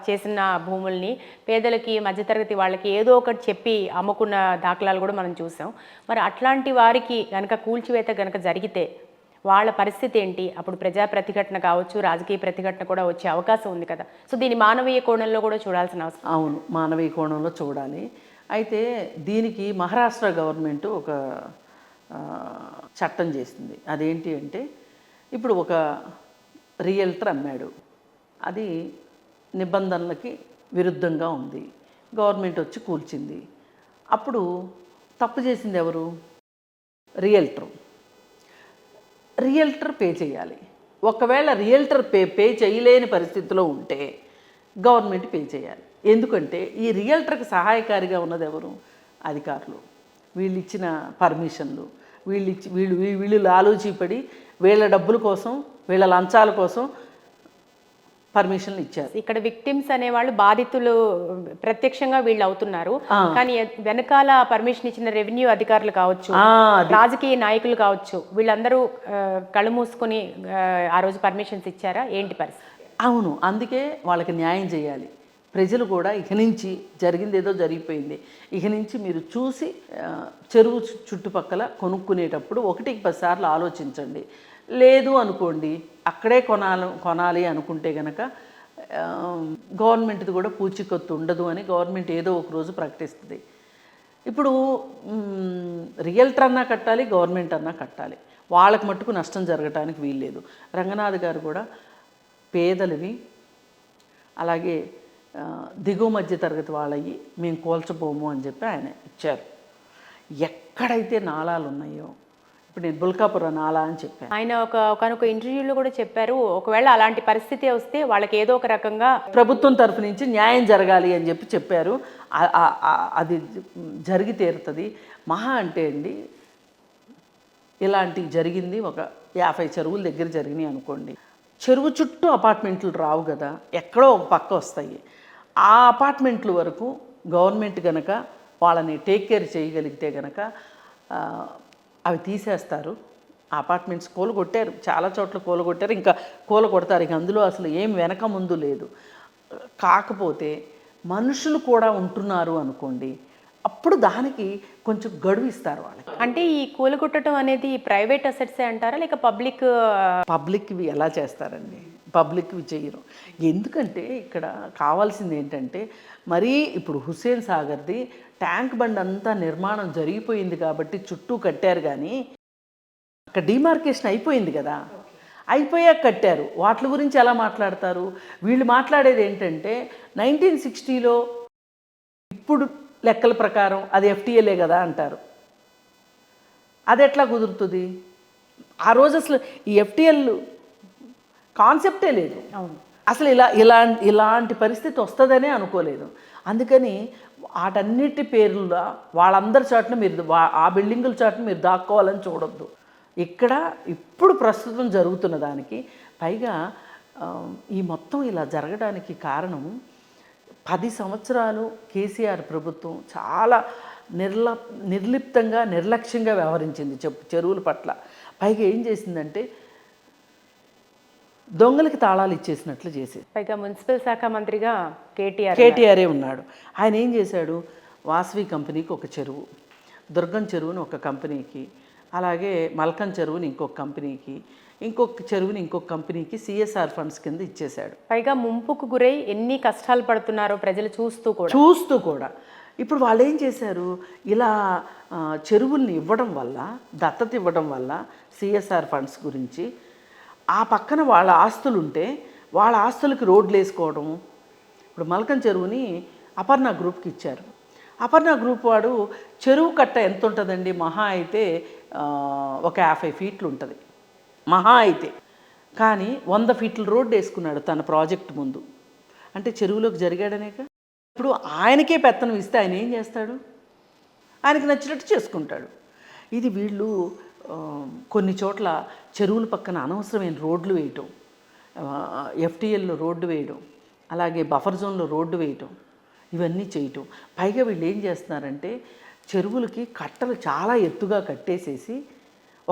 చేసిన భూముల్ని పేదలకి, మధ్యతరగతి వాళ్ళకి ఏదో ఒకటి చెప్పి అమ్ముకున్న దాఖలాలు కూడా మనం చూసాం. మరి అట్లాంటి వారికి కనుక కూల్చివేత కనుక జరిగితే వాళ్ళ పరిస్థితి ఏంటి? అప్పుడు ప్రజా ప్రతిఘటన కావచ్చు, రాజకీయ ప్రతిఘటన కూడా వచ్చే అవకాశం ఉంది కదా. సో దీని మానవీయ కోణంలో కూడా చూడాల్సిన అవసరం. అవును, మానవీయ కోణంలో చూడాలి. అయితే దీనికి మహారాష్ట్ర గవర్నమెంట్ ఒక చట్టం చేసింది. అదేంటి అంటే, ఇప్పుడు ఒక రియల్టర్ అమ్మాడు, అది నిబంధనలకి విరుద్ధంగా ఉంది, గవర్నమెంట్ వచ్చి కూల్చింది. అప్పుడు తప్పు చేసింది ఎవరు? రియల్టర్ పే చేయాలి. ఒకవేళ రియల్టర్ పే చేయలేని పరిస్థితిలో ఉంటే గవర్నమెంట్ పే చేయాలి. ఎందుకంటే ఈ రియల్టర్కి సహాయకారిగా ఉన్నది ఎవరు? అధికారులు. వీళ్ళు ఇచ్చిన పర్మిషన్లు, వీళ్ళు లాలూచీపడి వీళ్ళ డబ్బుల కోసం, వీళ్ళ లంచాల కోసం పర్మిషన్లు ఇచ్చారు. ఇక్కడ విక్టిమ్స్ అనేవాళ్ళు బాధితులు ప్రత్యక్షంగా వీళ్ళు అవుతున్నారు. కానీ వెనకాల పర్మిషన్ ఇచ్చిన రెవెన్యూ అధికారులు కావచ్చు, రాజకీయ నాయకులు కావచ్చు, వీళ్ళందరూ కళ్ళు మూసుకొని ఆ రోజు పర్మిషన్స్ ఇచ్చారా? ఏంటి పరిస్థితి? అవును, అందుకే వాళ్ళకి న్యాయం చేయాలి. ప్రజలు కూడా ఇక నుంచి జరిగింది ఏదో జరిగిపోయింది, ఇక నుంచి మీరు చూసి చెరువు చుట్టుపక్కల కొనుక్కునేటప్పుడు 1-10 సార్లు ఆలోచించండి. లేదు అనుకోండి, అక్కడే కొనాలి అనుకుంటే కనుక గవర్నమెంట్ది కూడా పూచికత్తు ఉండదు అని గవర్నమెంట్ ఏదో ఒక రోజు ప్రకటిస్తుంది. ఇప్పుడు రియల్టర్ అన్నా కట్టాలి, గవర్నమెంట్ అన్నా కట్టాలి. వాళ్ళకి మట్టుకు నష్టం జరగటానికి వీల్లేదు. రంగనాథ్ గారు కూడా పేదలవి, అలాగే దిగువ మధ్య తరగతి వాళ్ళవి మేము కోల్చబోము అని చెప్పి ఆయన ఇచ్చారు. ఎక్కడైతే నాళాలు ఉన్నాయో, ఇప్పుడు నేను బుల్కాపురం నాలా అని చెప్పాను. ఆయన ఒకనొక ఇంటర్వ్యూలో కూడా చెప్పారు, ఒకవేళ అలాంటి పరిస్థితి వస్తే వాళ్ళకి ఏదో ఒక రకంగా ప్రభుత్వం తరఫు నుంచి న్యాయం జరగాలి అని చెప్పి చెప్పారు. అది జరిగి తీరుతుంది. మహా అంటే అండి, ఇలాంటి జరిగింది ఒక 50 చెరువుల దగ్గర జరిగినాయి అనుకోండి. చెరువు చుట్టూ అపార్ట్మెంట్లు రావు కదా, ఎక్కడో ఒక పక్క వస్తాయి. ఆ అపార్ట్మెంట్ల వరకు గవర్నమెంట్ కనుక వాళ్ళని టేక్ కేర్ చేయగలిగితే కనుక అవి తీసేస్తారు. అపార్ట్మెంట్స్ కూలగొట్టారు, చాలా చోట్ల కూలగొట్టారు, ఇంకా కూలగొడతారు. ఇక అందులో అసలు ఏం వెనక ముందు లేదు. కాకపోతే మనుషులు కూడా ఉంటున్నారు అనుకోండి, అప్పుడు దానికి కొంచెం గడువు ఇస్తారు వాళ్ళకి. అంటే ఈ కూలగొట్టడం అనేది ప్రైవేట్ అసెట్సే అంటారా, లేక పబ్లిక్వి ఎలా చేస్తారండి? పబ్లిక్వి చేయరు. ఎందుకంటే ఇక్కడ కావాల్సింది ఏంటంటే, మరీ ఇప్పుడు హుస్సేన్ సాగర్ది ట్యాంక్ బండ్ అంతా నిర్మాణం జరిగిపోయింది కాబట్టి చుట్టూ కట్టారు, కానీ అక్కడ డిమార్కేషన్ అయిపోయింది కదా, అయిపోయాక కట్టారు. వాటి గురించి ఎలా మాట్లాడతారు? వీళ్ళు మాట్లాడేది ఏంటంటే 1960లో ఇప్పుడు లెక్కల ప్రకారం అది ఎఫ్టీఎల్ఏ కదా అంటారు. అది ఎట్లా కుదురుతుంది? ఆ రోజు అసలు ఈ ఎఫ్టీఎల్ కాన్సెప్టే లేదు. అసలు ఇలాంటి పరిస్థితి వస్తుందనే అనుకోలేదు. అందుకని వాటన్నిటి పేర్ల వాళ్ళందరి చాటున మీరు ఆ బిల్డింగుల చాటున మీరు దాక్కోవాలని చూడొద్దు. ఇక్కడ ఇప్పుడు ప్రస్తుతం జరుగుతున్న దానికి పైగా ఈ మొత్తం ఇలా జరగడానికి కారణం 10 సంవత్సరాలు కేసీఆర్ ప్రభుత్వం చాలా నిర్లిప్తంగా, నిర్లక్ష్యంగా వ్యవహరించింది చెరువుల పట్ల. పైగా ఏం చేసిందంటే దొంగలకి తాళాలు ఇచ్చేసినట్లు చేసేది. పైగా మున్సిపల్ శాఖ మంత్రిగా కేటీఆరే ఉన్నాడు. ఆయన ఏం చేశాడు? వాసవి కంపెనీకి ఒక చెరువు, దుర్గం చెరువుని ఒక కంపెనీకి, అలాగే మల్కం చెరువుని ఇంకొక కంపెనీకి, ఇంకొక చెరువుని ఇంకొక కంపెనీకి సిఎస్ఆర్ ఫండ్స్ కింద ఇచ్చేశాడు. పైగా ముంపుకు గురై ఎన్ని కష్టాలు పడుతున్నారో ప్రజలు చూస్తూ కూడా ఇప్పుడు వాళ్ళు ఏం చేశారు? ఇలా చెరువుల్ని ఇవ్వడం వల్ల, దత్తత ఇవ్వడం వల్ల సిఎస్ఆర్ ఫండ్స్ గురించి, ఆ పక్కన వాళ్ళ ఆస్తులు ఉంటే వాళ్ళ ఆస్తులకి రోడ్లు వేసుకోవడం. ఇప్పుడు మల్కం చెరువుని అపర్ణ గ్రూప్కి ఇచ్చారు. అపర్ణ గ్రూప్ వాడు చెరువు కట్ట ఎంత ఉంటుందండి? మహా అయితే ఒక 50 ఫీట్లు ఉంటుంది మహా అయితే. కానీ 100 ఫీట్ల రోడ్డు వేసుకున్నాడు తన ప్రాజెక్ట్ ముందు. అంటే చెరువులోకి జరిగాడనేక. ఇప్పుడు ఆయనకే పెత్తనం ఇస్తే ఆయన ఏం చేస్తాడు? ఆయనకి నచ్చినట్టు చేసుకుంటాడు. ఇది వీళ్ళు కొన్ని చోట్ల చెరువుల పక్కన అనవసరమైన రోడ్లు వేయటం, ఎఫ్టీఎల్లో రోడ్డు వేయడం, అలాగే బఫర్ జోన్లో రోడ్డు వేయటం, ఇవన్నీ చేయటం. పైగా వీళ్ళు ఏం చేస్తున్నారంటే చెరువులకి కట్టలు చాలా ఎత్తుగా కట్టేసేసి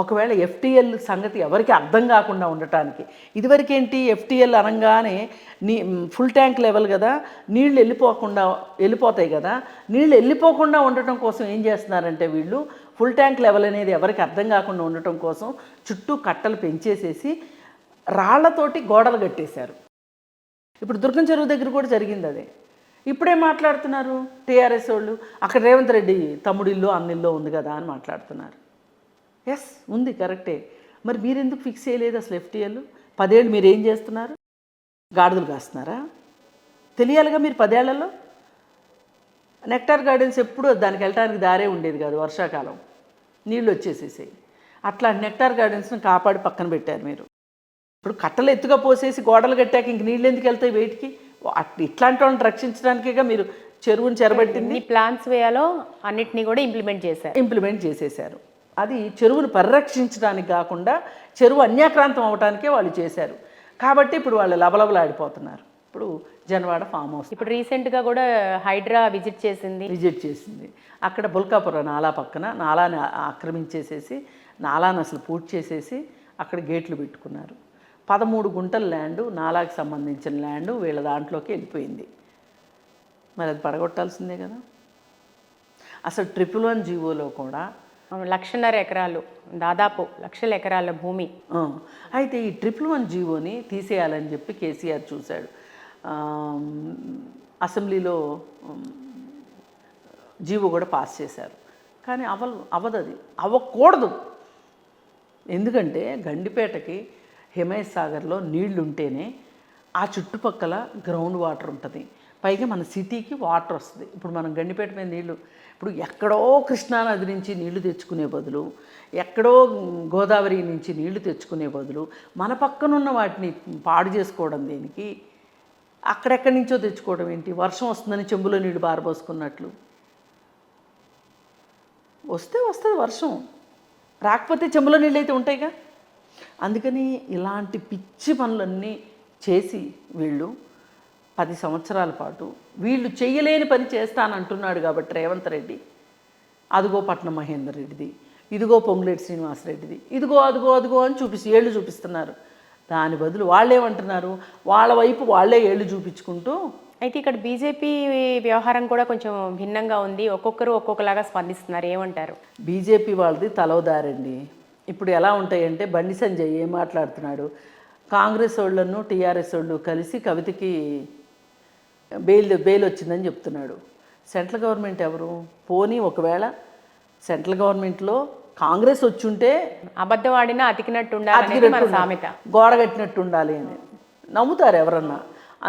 ఒకవేళ ఎఫ్టీఎల్ సంగతి ఎవరికి అర్థం కాకుండా ఉండటానికి, ఇదివరకేంటి ఎఫ్టీఎల్ అనగానే ఫుల్ ట్యాంక్ లెవెల్ కదా, నీళ్ళు వెళ్ళిపోతాయి కదా, నీళ్ళు వెళ్ళిపోకుండా ఉండటం కోసం ఏం చేస్తున్నారంటే వీళ్ళు ఫుల్ ట్యాంక్ లెవెల్ అనేది ఎవరికి అర్థం కాకుండా ఉండటం కోసం చుట్టూ కట్టలు పెంచేసేసి రాళ్లతోటి గోడలు కట్టేశారు. ఇప్పుడు దుర్గం చెరువు దగ్గర కూడా జరిగింది అదే. ఇప్పుడే మాట్లాడుతున్నారు టీఆర్ఎస్ వాళ్ళు, అక్కడ రేవంత్ రెడ్డి తమ్ముడిల్లో అన్నిల్లో ఉంది కదా అని మాట్లాడుతున్నారు. ఎస్ ఉంది, కరెక్టే. మరి మీరెందుకు ఫిక్స్ చేయలేదు అసలు ఎఫ్టీఎల్? 10 ఏళ్ళు మీరు ఏం చేస్తున్నారు? గాడిదలు కాస్తున్నారా? తెలియాలిగా మీరు 10 ఏళ్లలో. నెక్టార్ గార్డెన్స్ ఎప్పుడు దానికి వెళ్ళడానికి దారే ఉండేది కాదు, వర్షాకాలం నీళ్ళు వచ్చేసేసాయి. అట్లాంటి నెక్టార్ గార్డెన్స్ని కాపాడి పక్కన పెట్టారు మీరు. ఇప్పుడు కట్టలు ఎత్తుగా పోసేసి గోడలు కట్టాక ఇంక నీళ్ళు ఎందుకు వెళ్తాయి బయటికి? ఇట్లాంటి వాళ్ళని రక్షించడానికేగా మీరు చెరువుని చెరబట్టింది. ప్లాన్స్ వేయాలో అన్నిటినీ కూడా ఇంప్లిమెంట్ చేసేసారు. అది చెరువును పరిరక్షించడానికి కాకుండా చెరువు అన్యాక్రాంతం అవడానికే వాళ్ళు చేశారు. కాబట్టి ఇప్పుడు వాళ్ళు లబలబలాడిపోతున్నారు. ఇప్పుడు జనవాడ ఫామ్ హౌస్ ఇప్పుడు రీసెంట్గా కూడా హైడ్రా విజిట్ చేసింది. అక్కడ బుల్కాపురం నాలా పక్కన నాలాని ఆక్రమించేసేసి నాలాని అసలు పూర్తి చేసేసి అక్కడ గేట్లు పెట్టుకున్నారు. 13 గుంటల ల్యాండు, నాలాకి సంబంధించిన ల్యాండు వీళ్ళ దాంట్లోకి వెళ్ళిపోయింది. మరి అది పడగొట్టాల్సిందే కదా. అసలు 111 జీవోలో కూడా 1,50,000 ఎకరాలు, దాదాపు 1,00,000 ఎకరాల భూమి. అయితే ఈ 111 జీవోని తీసేయాలని చెప్పి కేసీఆర్ చూశాడు. అసెంబ్లీలో జీవో కూడా పాస్ చేశారు. కానీ అవ్వదు, అది అవ్వకూడదు. ఎందుకంటే గండిపేటకి హిమయత్ సాగర్లో నీళ్లు ఉంటేనే ఆ చుట్టుపక్కల గ్రౌండ్ వాటర్ ఉంటుంది, పైగా మన సిటీకి వాటర్ వస్తుంది. ఇప్పుడు మనం గండిపేట మీద నీళ్లు, ఇప్పుడు ఎక్కడో కృష్ణానది నుంచి నీళ్లు తెచ్చుకునే బదులు, ఎక్కడో గోదావరి నుంచి నీళ్లు తెచ్చుకునే బదులు మన పక్కనున్న వాటిని పాడు చేసుకోవడం దేనికి? అక్కడెక్కడి నుంచో తెచ్చుకోవడం ఏంటి? వర్షం వస్తుందని చెంబులో నీళ్లు బారబోసుకున్నట్లు. వస్తుంది వర్షం, రాకపోతే చెంబులో నీళ్ళు అయితే ఉంటాయిగా. అందుకని ఇలాంటి పిచ్చి పనులన్నీ చేసి వీళ్ళు 10 సంవత్సరాల పాటు వీళ్ళు చెయ్యలేని పని చేస్తానంటున్నాడు కాబట్టి రేవంత్ రెడ్డి, అదిగో పట్నం మహేందర్ రెడ్డిది, ఇదిగో పొంగులేటి శ్రీనివాసరెడ్డిది, ఇదిగో అదిగో అని ఏళ్ళు చూపిస్తున్నారు. దాని బదులు వాళ్ళేమంటున్నారు, వాళ్ళ వైపు వాళ్ళే ఏళ్ళు చూపించుకుంటూ. అయితే ఇక్కడ బీజేపీ వ్యవహారం కూడా కొంచెం భిన్నంగా ఉంది, ఒక్కొక్కరు ఒక్కొక్కలాగా స్పందిస్తున్నారు, ఏమంటారు? బీజేపీ వాళ్ళది తలవదారండి. ఇప్పుడు ఎలా ఉంటాయంటే బండి సంజయ్ ఏం మాట్లాడుతున్నాడు, కాంగ్రెస్ వాళ్ళను టీఆర్ఎస్ వాళ్ళు కలిసి కవితకి బెయిల్ వచ్చిందని చెప్తున్నాడు. సెంట్రల్ గవర్నమెంట్ ఎవరు? పోనీ ఒకవేళ సెంట్రల్ గవర్నమెంట్లో కాంగ్రెస్ వచ్చుంటే అబద్ధం ఆడినా అతికినట్టు ఉండాలి, సామెత గోడ కట్టినట్టు ఉండాలి అని నమ్ముతారు ఎవరన్నా.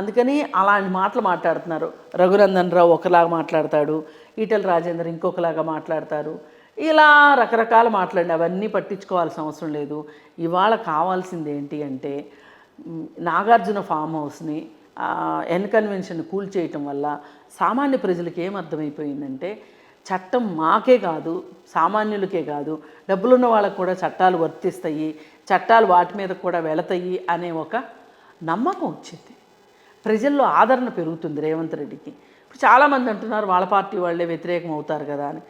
అందుకని అలాంటి మాటలు మాట్లాడుతున్నారు. రఘునందన్ రావు ఒకలాగా మాట్లాడతాడు, ఈటెల రాజేందర్ ఇంకొకలాగా మాట్లాడతారు. ఇలా రకరకాల మాట్లాడి అవన్నీ పట్టించుకోవాల్సిన అవసరం లేదు. ఇవాళ కావాల్సింది ఏంటి అంటే నాగార్జున ఫామ్ హౌస్ని కన్వెన్షన్ కూల్చేయటం వల్ల సామాన్య ప్రజలకు ఏమర్థమైపోయిందంటే చట్టం మాకే కాదు, సామాన్యులకే కాదు, డబ్బులున్న వాళ్ళకు కూడా చట్టాలు వర్తిస్తాయి, చట్టాలు వాటి మీద కూడా వెళతాయి అనే ఒక నమ్మకం వచ్చింది. ప్రజల్లో ఆదరణ పెరుగుతుంది రేవంత్ రెడ్డికి. ఇప్పుడు చాలామంది అంటున్నారు వాళ్ళ పార్టీ వాళ్ళే వ్యతిరేకం అవుతారు కదా అని.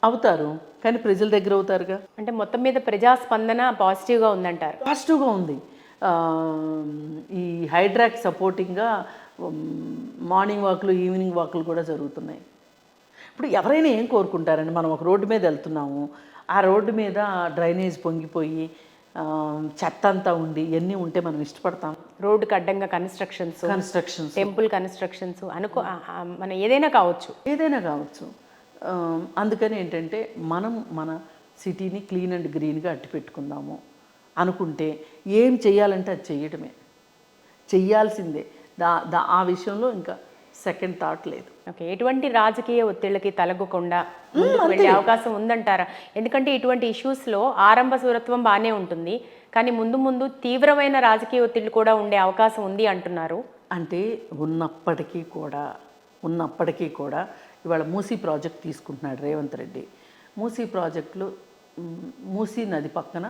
అవుతారు, కానీ ప్రజల దగ్గర అవుతారుగా. అంటే మొత్తం మీద ప్రజాస్పందన పాజిటివ్గా ఉందంటారు? పాజిటివ్గా ఉంది. ఈ హైడ్రాకి సపోర్టింగ్గా మార్నింగ్ వాక్లు, ఈవినింగ్ వాక్లు కూడా జరుగుతున్నాయి. ఇప్పుడు ఎవరైనా ఏం కోరుకుంటారండి, మనం ఒక రోడ్డు మీద వెళ్తున్నాము, ఆ రోడ్డు మీద డ్రైనేజ్ పొంగిపోయి చెత్త అంతా ఉండి ఎన్ని ఉంటే మనం ఇష్టపడతాం? రోడ్డుకి అడ్డంగా కన్స్ట్రక్షన్స్, టెంపుల్ కన్స్ట్రక్షన్స్ మన ఏదైనా కావచ్చు. అందుకని ఏంటంటే మనం మన సిటీని క్లీన్ అండ్ గ్రీన్గా అట్టి పెట్టుకుందాము అనుకుంటే ఏం చెయ్యాలంటే అది చెయ్యాల్సిందే. ఆ విషయంలో ఇంకా సెకండ్ థాట్ లేదు. ఓకే, ఎటువంటి రాజకీయ ఒత్తిళ్ళకి తలగకుండా వెళ్ళే అవకాశం ఉందంటారా? ఎందుకంటే ఇటువంటి ఇష్యూస్లో ఆరంభ సూరత్వం బాగానే ఉంటుంది, కానీ ముందు ముందు తీవ్రమైన రాజకీయ ఒత్తిళ్ళు కూడా ఉండే అవకాశం ఉంది అంటున్నారు. అంటే ఉన్నప్పటికీ కూడా ఇవాళ మూసీ ప్రాజెక్ట్ తీసుకుంటున్నాడు రేవంత్ రెడ్డి. మూసీ ప్రాజెక్టులు, మూసీ నది పక్కన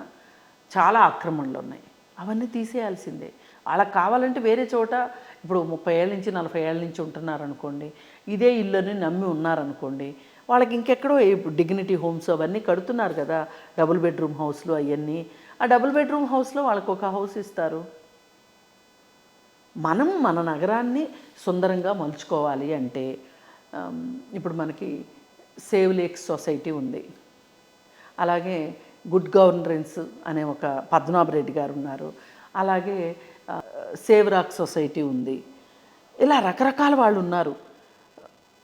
చాలా ఆక్రమణలు ఉన్నాయి, అవన్నీ తీసేయాల్సిందే. వాళ్ళకి కావాలంటే వేరే చోట, ఇప్పుడు 30 ఏళ్ళ నుంచి 40 ఏళ్ళ నుంచి ఉంటున్నారనుకోండి, ఇదే ఇల్లుని నమ్మి ఉన్నారనుకోండి, వాళ్ళకి ఇంకెక్కడో ఇప్పుడు డిగ్నిటీ హోమ్స్ అవన్నీ కడుతున్నారు కదా, డబుల్ బెడ్రూమ్ హౌస్లు అవన్నీ. ఆ డబుల్ బెడ్రూమ్ హౌస్లో వాళ్ళకు ఒక హౌస్ ఇస్తారు. మనం మన నగరాన్ని సుందరంగా మలుచుకోవాలి అంటే ఇప్పుడు మనకి సేవ్ లేక్స్ సొసైటీ ఉంది, అలాగే గుడ్ గవర్నెన్స్ అనే ఒక పద్మనాభరెడ్డి గారు ఉన్నారు, అలాగే సేవ్ రాక్ సొసైటీ ఉంది. ఇలా రకరకాల వాళ్ళు ఉన్నారు.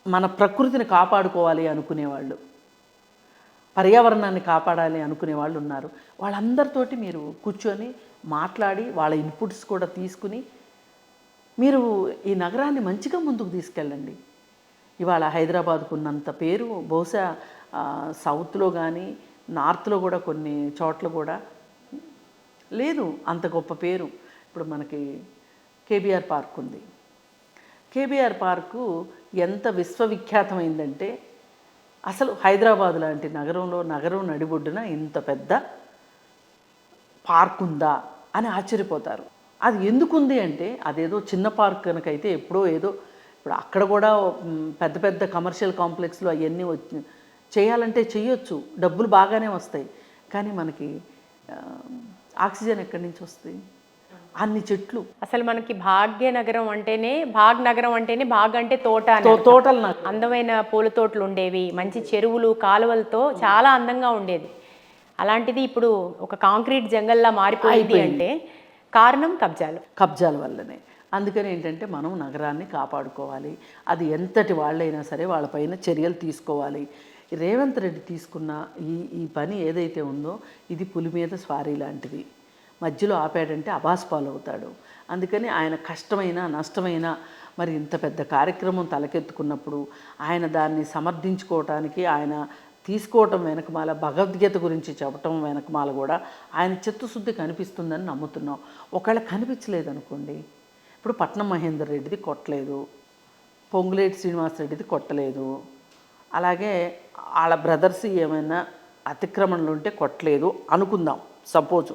మన ప్రకృతిని కాపాడుకోవాలి అనుకునేవాళ్ళు, పర్యావరణాన్ని కాపాడాలి అనుకునే వాళ్ళు ఉన్నారు. వాళ్ళందరితోటి మీరు కూర్చొని మాట్లాడి వాళ్ళ ఇన్పుట్స్ కూడా తీసుకుని మీరు ఈ నగరాన్ని మంచిగా ముందుకు తీసుకెళ్ళండి. ఇవాళ హైదరాబాద్కు ఉన్నంత పేరు బహుశా సౌత్లో కానీ నార్త్లో కూడా కొన్ని చోట్ల కూడా లేదు అంత గొప్ప పేరు. ఇప్పుడు మనకి కేబీఆర్ పార్క్ ఉంది. కేబీఆర్ పార్కు ఎంత విశ్వవిఖ్యాతమైందంటే అసలు హైదరాబాద్ లాంటి నగరం నడిబొడ్డున ఇంత పెద్ద పార్క్ ఉందా అని ఆశ్చర్యపోతారు. అది ఎందుకుంది అంటే అదేదో చిన్న పార్క్ కనుకైతే ఎప్పుడో ఏదో, ఇప్పుడు అక్కడ కూడా పెద్ద పెద్ద కమర్షియల్ కాంప్లెక్స్లు అవన్నీ చేయాలంటే చేయొచ్చు, డబ్బులు బాగానే వస్తాయి. కానీ మనకి ఆక్సిజన్ ఎక్కడి నుంచి వస్తుంది? అన్ని చెట్లు. అసలు మనకి భాగ్యనగరం అంటేనే భాగ్ అంటే తోట, తోటలు నాకు అందమైన పూల తోటలు ఉండేవి, మంచి చెరువులు కాలువలతో చాలా అందంగా ఉండేది. అలాంటిది ఇప్పుడు ఒక కాంక్రీట్ జంగల్లా మారిపోయింది అంటే కారణం కబ్జాల వల్లనే. అందుకని ఏంటంటే మనం నగరాన్ని కాపాడుకోవాలి. అది ఎంతటి వాళ్ళైనా సరే వాళ్ళపైన చర్యలు తీసుకోవాలి. రేవంత్ రెడ్డి తీసుకున్న ఈ పని ఏదైతే ఉందో ఇది పులి మీద స్వారీ లాంటిది. మధ్యలో ఆపాడంటే అబాస్పాలు అవుతాడు. అందుకని ఆయన కష్టమైన నష్టమైన మరి ఇంత పెద్ద కార్యక్రమం తలకెత్తుకున్నప్పుడు ఆయన దాన్ని సమర్థించుకోవటానికి ఆయన తీసుకోవటం వెనకమాల, భగవద్గీత గురించి చెప్పటం వెనకమాల కూడా ఆయన చిత్తశుద్ధి కనిపిస్తుందని నమ్ముతున్నాం. ఒకవేళ కనిపించలేదనుకోండి, ఇప్పుడు పట్నం మహేందర్ రెడ్డిది కొట్టలేదు, పొంగులేటి శ్రీనివాసరెడ్డిది కొట్టలేదు, అలాగే వాళ్ళ బ్రదర్స్ ఏమైనా అతిక్రమణలు ఉంటే కొట్టలేదు అనుకుందాం సపోజు.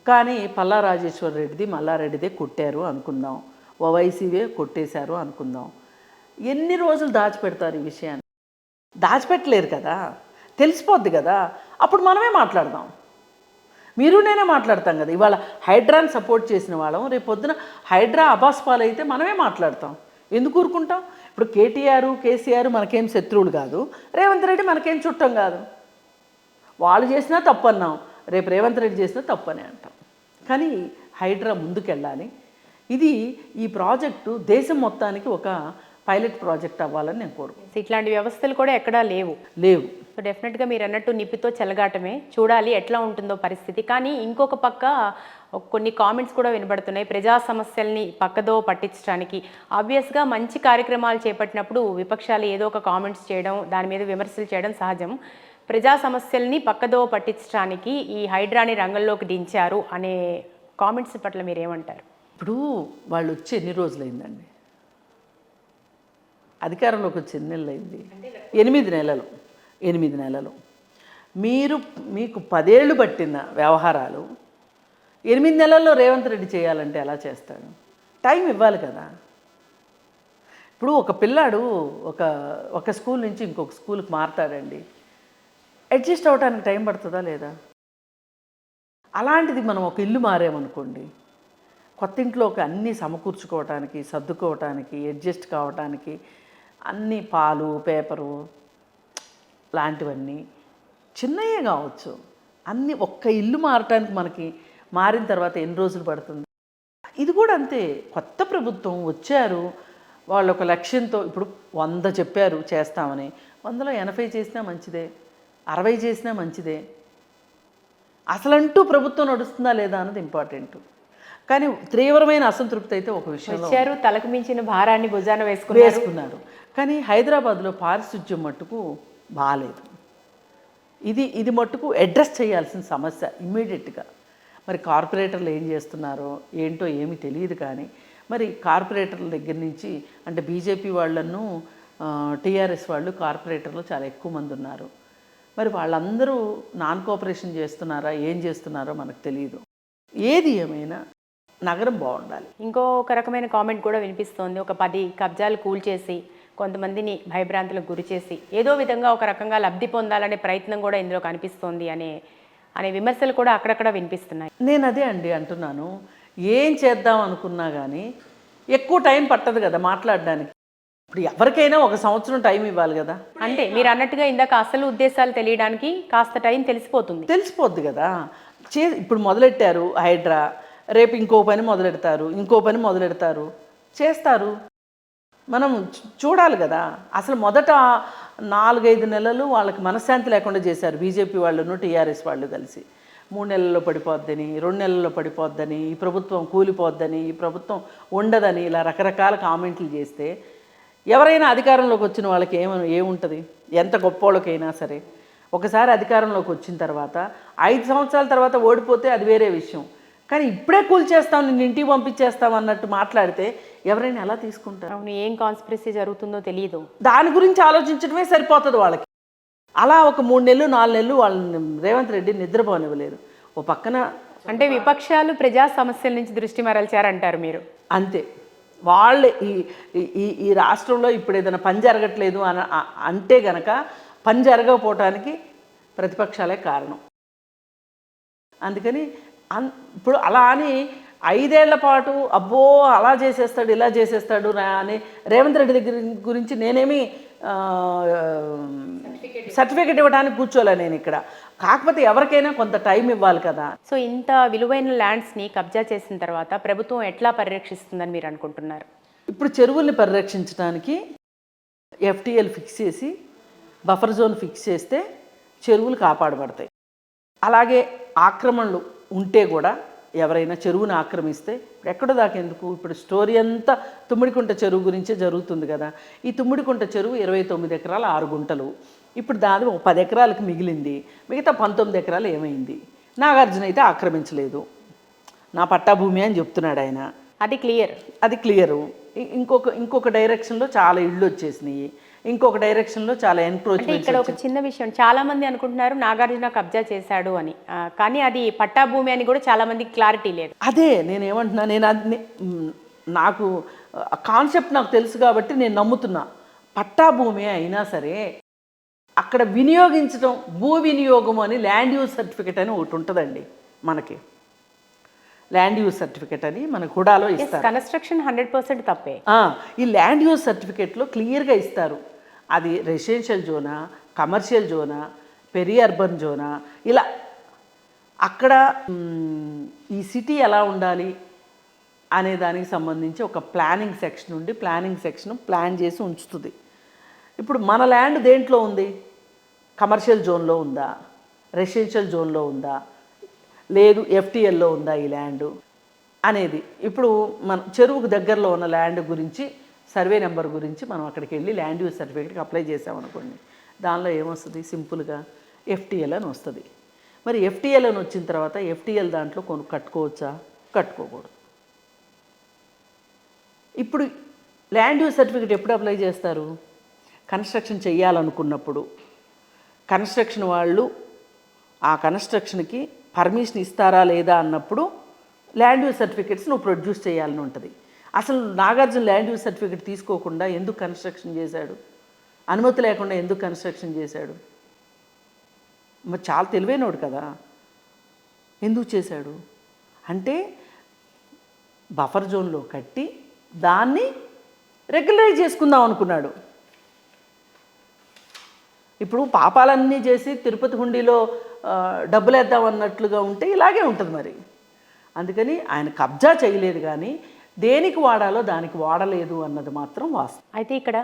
కానీ పల్లా రాజేశ్వర రెడ్డిది మల్లారెడ్డిదే కొట్టారు అనుకుందాం, ఓవైసీవే కొట్టేశారు అనుకుందాం. ఎన్ని రోజులు దాచిపెడతారు ఈ విషయాన్ని? దాచిపెట్టలేరు కదా, తెలిసిపోద్ది కదా. అప్పుడు మనమే మాట్లాడదాం, మీరు నేనే మాట్లాడతాం కదా. ఇవాళ హైడ్రాని సపోర్ట్ చేసిన వాళ్ళం, రేపు పొద్దున హైడ్రా అబాస్పాలు అయితే మనమే మాట్లాడతాం. ఎందుకు ఊరుకుంటాం? ఇప్పుడు కేసీఆర్ మనకేం శత్రువులు కాదు, రేవంత్ రెడ్డి మనకేం చుట్టం కాదు. వాళ్ళు చేసినా తప్పు అన్నాం, రేపు రేవంత్ రెడ్డి చేసినా తప్పనే అంటాం. కానీ హైడ్రా ముందుకెళ్ళాలి. ఈ ప్రాజెక్టు దేశం మొత్తానికి ఒక పైలట్ ప్రాజెక్ట్ అవ్వాలని నేను కోరుకుంటున్నాను. ఇట్లాంటి వ్యవస్థలు కూడా ఎక్కడా లేవు. సో డెఫినెట్గా మీరు అన్నట్టు నిప్పితో చెలగాటమే, చూడాలి ఎట్లా ఉంటుందో పరిస్థితి. కానీ ఇంకొక పక్క కొన్ని కామెంట్స్ కూడా వినబడుతున్నాయి. ప్రజా సమస్యల్ని పక్కదో పట్టించడానికి ఆబ్వియస్గా మంచి కార్యక్రమాలు చేపట్టినప్పుడు విపక్షాలు ఏదో ఒక కామెంట్స్ చేయడం, దాని మీద విమర్శలు చేయడం సహజం. ప్రజా సమస్యల్ని పక్కదో పట్టించడానికి ఈ హైడ్రాని రంగంలోకి దించారు అనే కామెంట్స్ పట్ల మీరు ఏమంటారు? ఇప్పుడు వాళ్ళు వచ్చి ఎన్ని రోజులైందండి? అధికారంలోకి వచ్చి ఎన్ని నెలలు అయింది? 8 నెలలు. మీకు 10 ఏళ్ళు పట్టిన వ్యవహారాలు 8 నెలల్లో రేవంత్ రెడ్డి చేయాలంటే ఎలా చేస్తాడు? టైం ఇవ్వాలి కదా. ఇప్పుడు ఒక పిల్లాడు ఒక స్కూల్ నుంచి ఇంకొక స్కూల్కి మారుతాడండి, అడ్జస్ట్ అవ్వడానికి టైం పడుతుందా లేదా? అలాంటిది మనం ఒక ఇల్లు మారామనుకోండి, కొత్త ఇంట్లోకి అన్నీ సమకూర్చుకోవటానికి, సర్దుకోవటానికి, అడ్జస్ట్ కావటానికి అన్నీ పాలు పేపరు లాంటివన్నీ చిన్నయే కావచ్చు, అన్నీ ఒక్క ఇల్లు మారటానికి మనకి మారిన తర్వాత ఎన్ని రోజులు పడుతుంది? ఇది కూడా అంతే. కొత్త ప్రభుత్వం వచ్చారు, వాళ్ళు ఒక లక్ష్యంతో ఇప్పుడు 100 చెప్పారు చేస్తామని, 100లో 80 చేసినా మంచిదే, 60 చేసినా మంచిదే. అసలంటూ ప్రభుత్వం నడుస్తుందా లేదా అన్నది ఇంపార్టెంట్. కానీ తీవ్రమైన అసంతృప్తి అయితే ఒక విషయంలో వచ్చారు, తలకు మించిన భారాన్ని భుజాన వేసుకున్నారు. కానీ హైదరాబాద్లో పారిశుధ్యం మట్టుకు బాగాలేదు. ఇది మట్టుకు అడ్రస్ చేయాల్సిన సమస్య ఇమ్మీడియట్గా. మరి కార్పొరేటర్లు ఏం చేస్తున్నారో ఏంటో ఏమీ తెలియదు. కానీ మరి కార్పొరేటర్ల దగ్గర నుంచి అంటే బీజేపీ వాళ్ళను టీఆర్ఎస్ వాళ్ళు కార్పొరేటర్లు చాలా ఎక్కువ మంది ఉన్నారు. మరి వాళ్ళందరూ నాన్ కోఆపరేషన్ చేస్తున్నారా, ఏం చేస్తున్నారో మనకు తెలియదు. ఏది ఏమైనా నగరం బాగుండాలి. ఇంకొక రకమైన కామెంట్ కూడా వినిపిస్తోంది. ఒక 10 కబ్జాలు కూల్చేసి కొంతమందిని భయభ్రాంతులకు గురి చేసి ఏదో విధంగా ఒక రకంగా లబ్ధి పొందాలనే ప్రయత్నం కూడా ఇందులో కనిపిస్తోంది అనే విమర్శలు కూడా అక్కడక్కడ వినిపిస్తున్నాయి. నేను అదే అండి అంటున్నాను, ఏం చేద్దాం అనుకున్నా కానీ ఎక్కువ టైం పట్టదు కదా మాట్లాడడానికి. ఇప్పుడు ఎవరికైనా 1 సంవత్సరం టైం ఇవ్వాలి కదా. అంటే మీరు అన్నట్టుగా ఇందాక అసలు ఉద్దేశాలు తెలియడానికి కాస్త టైం తెలిసిపోద్ది కదా. ఇప్పుడు మొదలెట్టారు హైడ్రా, రేపు ఇంకో పని మొదలెడతారు, చేస్తారు. మనం చూడాలి కదా. అసలు మొదట 4-5 నెలలు వాళ్ళకి మనశ్శాంతి లేకుండా చేశారు బీజేపీ వాళ్ళను టీఆర్ఎస్ వాళ్ళు కలిసి. 3 నెలల్లో పడిపోద్దని, 2 నెలల్లో పడిపోద్దని, ఈ ప్రభుత్వం కూలిపోద్దని, ఈ ప్రభుత్వం ఉండదని, ఇలా రకరకాల కామెంట్లు చేస్తే ఎవరైనా అధికారంలోకి వచ్చిన వాళ్ళకి ఏముంటుంది? ఎంత గొప్పోళ్ళకైనా సరే ఒకసారి అధికారంలోకి వచ్చిన తర్వాత 5 సంవత్సరాల తర్వాత ఓడిపోతే అది వేరే విషయం. కానీ ఇప్పుడే కూల్చేస్తాం, నిన్ను ఇంటికి పంపించేస్తాం అన్నట్టు మాట్లాడితే ఎవరైనా ఎలా తీసుకుంటారు? అవును, ఏం కాన్స్పిరసీ జరుగుతుందో తెలియదు. దాని గురించి ఆలోచించడమే సరిపోతుంది వాళ్ళకి. అలా ఒక 3 నెలలు 4 నెలలు వాళ్ళని రేవంత్ రెడ్డి నిద్రపోనివ్వలేదు. ఓ పక్కన అంటే విపక్షాలు ప్రజా సమస్యల నుంచి దృష్టి మరల్చారంటారు మీరు. అంతే. వాళ్ళే ఈ రాష్ట్రంలో ఇప్పుడు ఏదైనా పని జరగట్లేదు అంటే గనక పని జరగకపోవటానికి ప్రతిపక్షాలే కారణం. అందుకని ఇప్పుడు అలా అని 5 ఏళ్ల పాటు అబ్బో అలా చేసేస్తాడు ఇలా చేసేస్తాడు అని రేవంత్ రెడ్డి గురించి నేనేమి సర్టిఫికేట్ ఇవ్వడానికి కూర్చోలే నేను ఇక్కడ. కాకపోతే ఎవరికైనా కొంత టైం ఇవ్వాలి కదా. సో ఇంత విలువైన ల్యాండ్స్ని కబ్జా చేసిన తర్వాత ప్రభుత్వం ఎట్లా పరిరక్షిస్తుందని మీరు అనుకుంటున్నారు? ఇప్పుడు చెరువుల్ని పరిరక్షించడానికి ఎఫ్టీఎల్ ఫిక్స్ చేసి బఫర్ జోన్ ఫిక్స్ చేస్తే చెరువులు కాపాడబడతాయి. అలాగే ఆక్రమణలు ఉంటే కూడా ఎవరైనా చెరువుని ఆక్రమిస్తే ఎక్కడో దాకెందుకు, ఇప్పుడు స్టోరీ అంతా తుమ్మిడికుంట చెరువు గురించే జరుగుతుంది కదా. ఈ తుమ్మిడికుంట చెరువు 29 ఎకరాలు 6 గుంటలు. ఇప్పుడు దాని 10 ఎకరాలకు మిగిలింది. మిగతా 19 ఎకరాలు ఏమైంది? నాగార్జున అయితే ఆక్రమించలేదు, నా పట్టా భూమి అని చెప్తున్నాడు ఆయన. అది క్లియరు. ఇంకొక డైరెక్షన్లో చాలా ఇళ్ళు వచ్చేసినాయి, ఇంకొక డైరెక్షన్లో చాలా ఎన్క్రోచ్మెంట్. ఇక్కడ ఒక చిన్న విషయం, చాలా మంది అనుకుంటున్నారు నాగార్జున కబ్జా చేశాడు అని, కానీ అది పట్టా భూమి అని కూడా చాలా మందికి క్లారిటీ లేదు. అదే నేనేమంటున్నా, నాకు కాన్సెప్ట్ నాకు తెలుసు కాబట్టి నేను నమ్ముతున్నా. పట్టా భూమి అయినా సరే అక్కడ వినియోగించడం, భూ వినియోగం అని ల్యాండ్ యూజ్ సర్టిఫికేట్ అని ఒకటి ఉంటుందండి మనకి. ల్యాండ్ యూజ్ సర్టిఫికేట్ అని మన హుడాలో ఇస్తారు. కన్స్ట్రక్షన్ 100% తప్పే. ఈ ల్యాండ్ యూజ్ సర్టిఫికేట్లో క్లియర్గా ఇస్తారు. అది residential Zona, commercial Zona, peri urban Zona, ఇలా అక్కడ ఈ సిటీ ఎలా ఉండాలి అనే దానికి సంబంధించి ఒక ప్లానింగ్ సెక్షన్ ఉండి ప్లానింగ్ సెక్షన్ ప్లాన్ చేసి ఉంచుతుంది. ఇప్పుడు మన ల్యాండ్ దేంట్లో ఉంది? కమర్షియల్ జోన్లో ఉందా, రెసిడెన్షియల్ జోన్లో ఉందా, లేదు ఎఫ్టీఎల్లో ఉందా ఈ ల్యాండ్ అనేది. ఇప్పుడు మన చెరువుకు దగ్గరలో ఉన్న ల్యాండ్ గురించి సర్వే నెంబర్ గురించి మనం అక్కడికి వెళ్ళి ల్యాండ్ యూజ్ సర్టిఫికేట్కి అప్లై చేసామనుకోండి, దానిలో ఏమొస్తుంది? సింపుల్గా ఎఫ్టీఎల్ అని వస్తుంది. మరి ఎఫ్టీఎల్ అని వచ్చిన తర్వాత ఎఫ్టీఎల్ దాంట్లో కట్టుకోవచ్చా? కట్టుకోకూడదు. ఇప్పుడు ల్యాండ్ యూజ్ సర్టిఫికేట్ ఎప్పుడు అప్లై చేస్తారు? కన్స్ట్రక్షన్ చేయాలనుకున్నప్పుడు. కన్స్ట్రక్షన్ వాళ్ళు ఆ కన్స్ట్రక్షన్కి పర్మిషన్ ఇస్తారా లేదా అన్నప్పుడు ల్యాండ్ యూజ్ సర్టిఫికేట్స్ నువ్వు ప్రొడ్యూస్ చేయాలని ఉంటుంది. అసలు నాగార్జున ల్యాండ్ యూజ్ సర్టిఫికేట్ తీసుకోకుండా ఎందుకు కన్స్ట్రక్షన్ చేశాడు? అనుమతి లేకుండా ఎందుకు కన్స్ట్రక్షన్ చేశాడు? మరి చాలా తెలివైనోడు కదా. ఎందుకు చేశాడు అంటే బఫర్ జోన్లో కట్టి దాన్ని రెగ్యులరైజ్ చేసుకుందాం అనుకున్నాడు. ఇప్పుడు పాపాలన్నీ చేసి తిరుపతి హుండీలో డబ్బులు వేద్దాం అన్నట్లుగా ఉంటే ఇలాగే ఉంటుంది మరి. అందుకని ఆయన కబ్జా చేయలేదు, కానీ దేనికి వాడాలో దానికి వాడలేదు అన్నది మాత్రం వాస్తవం. అయితే ఇక్కడ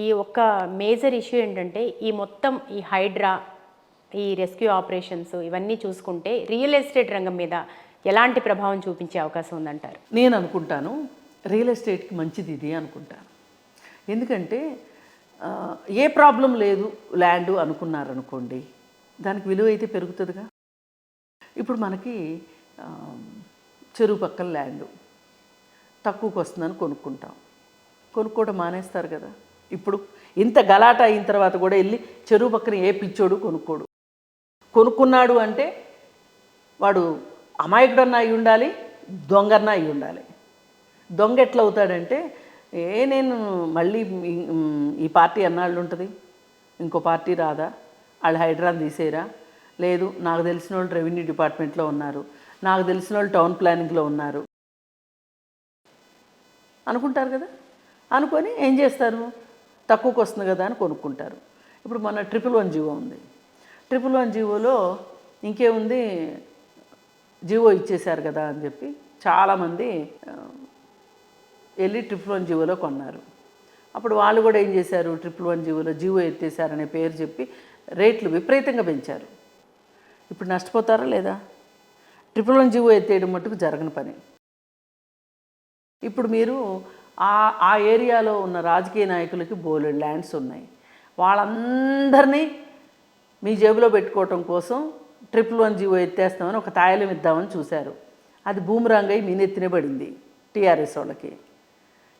ఈ ఒక్క మేజర్ ఇష్యూ ఏంటంటే ఈ మొత్తం ఈ హైడ్రా, ఈ రెస్క్యూ ఆపరేషన్స్ ఇవన్నీ చూసుకుంటే రియల్ ఎస్టేట్ రంగం మీద ఎలాంటి ప్రభావం చూపించే అవకాశం ఉందంటారు? నేను అనుకుంటాను రియల్ ఎస్టేట్కి మంచిది ఇది అనుకుంటాను. ఎందుకంటే ఏ ప్రాబ్లం లేదు ల్యాండ్ అనుకున్నారనుకోండి, దానికి విలువ అయితే పెరుగుతుందిగా. ఇప్పుడు మనకి చెరువు పక్కన ల్యాండ్ తక్కువకి వస్తుందని కొనుక్కోవడం మానేస్తారు కదా. ఇప్పుడు ఇంత గలాట అయిన తర్వాత కూడా వెళ్ళి చెరువు పక్కన ఏ పిచ్చోడు కొనుక్కున్నాడు అంటే వాడు అమాయకుడన్నా అయి ఉండాలి, దొంగన్నా అయి ఉండాలి. దొంగ ఎట్లా అవుతాడంటే నేను మళ్ళీ ఈ పార్టీ ఎన్నాళ్ళు ఉంటుంది, ఇంకో పార్టీ రాదా, వాళ్ళు హైడ్రాని తీసేయరా, లేదు నాకు తెలిసిన వాళ్ళు రెవెన్యూ డిపార్ట్మెంట్లో ఉన్నారు, నాకు తెలిసిన వాళ్ళు టౌన్ ప్లానింగ్లో ఉన్నారు అనుకుంటారు కదా. అనుకొని ఏం చేస్తారు, తక్కువకు వస్తుంది కదా అని కొనుక్కుంటారు. ఇప్పుడు మన 111 జీవో ఉంది. 111 జీవోలో ఇంకేముంది, జీవో ఇచ్చేశారు కదా అని చెప్పి చాలామంది వెళ్ళి 111 జీవోలో కొన్నారు. అప్పుడు వాళ్ళు కూడా ఏం చేశారు, 111 జీవోలో జీవో ఎత్తేసారనే పేరు చెప్పి రేట్లు విపరీతంగా పెంచారు. ఇప్పుడు నష్టపోతారా లేదా? 111 జీవో ఎత్తేయడం మట్టుకు జరగని పని. ఇప్పుడు మీరు ఆ ఏరియాలో ఉన్న రాజకీయ నాయకులకి బోలెడు ల్యాండ్స్ ఉన్నాయి, వాళ్ళందరినీ మీ జేబులో పెట్టుకోవటం కోసం 111 జీవో ఎత్తేస్తామని ఒక తాయిలం ఇద్దామని చూశారు. అది బూమరాంగ్ అయి మీ నెత్తిన పడింది టీఆర్ఎస్ వాళ్ళకి.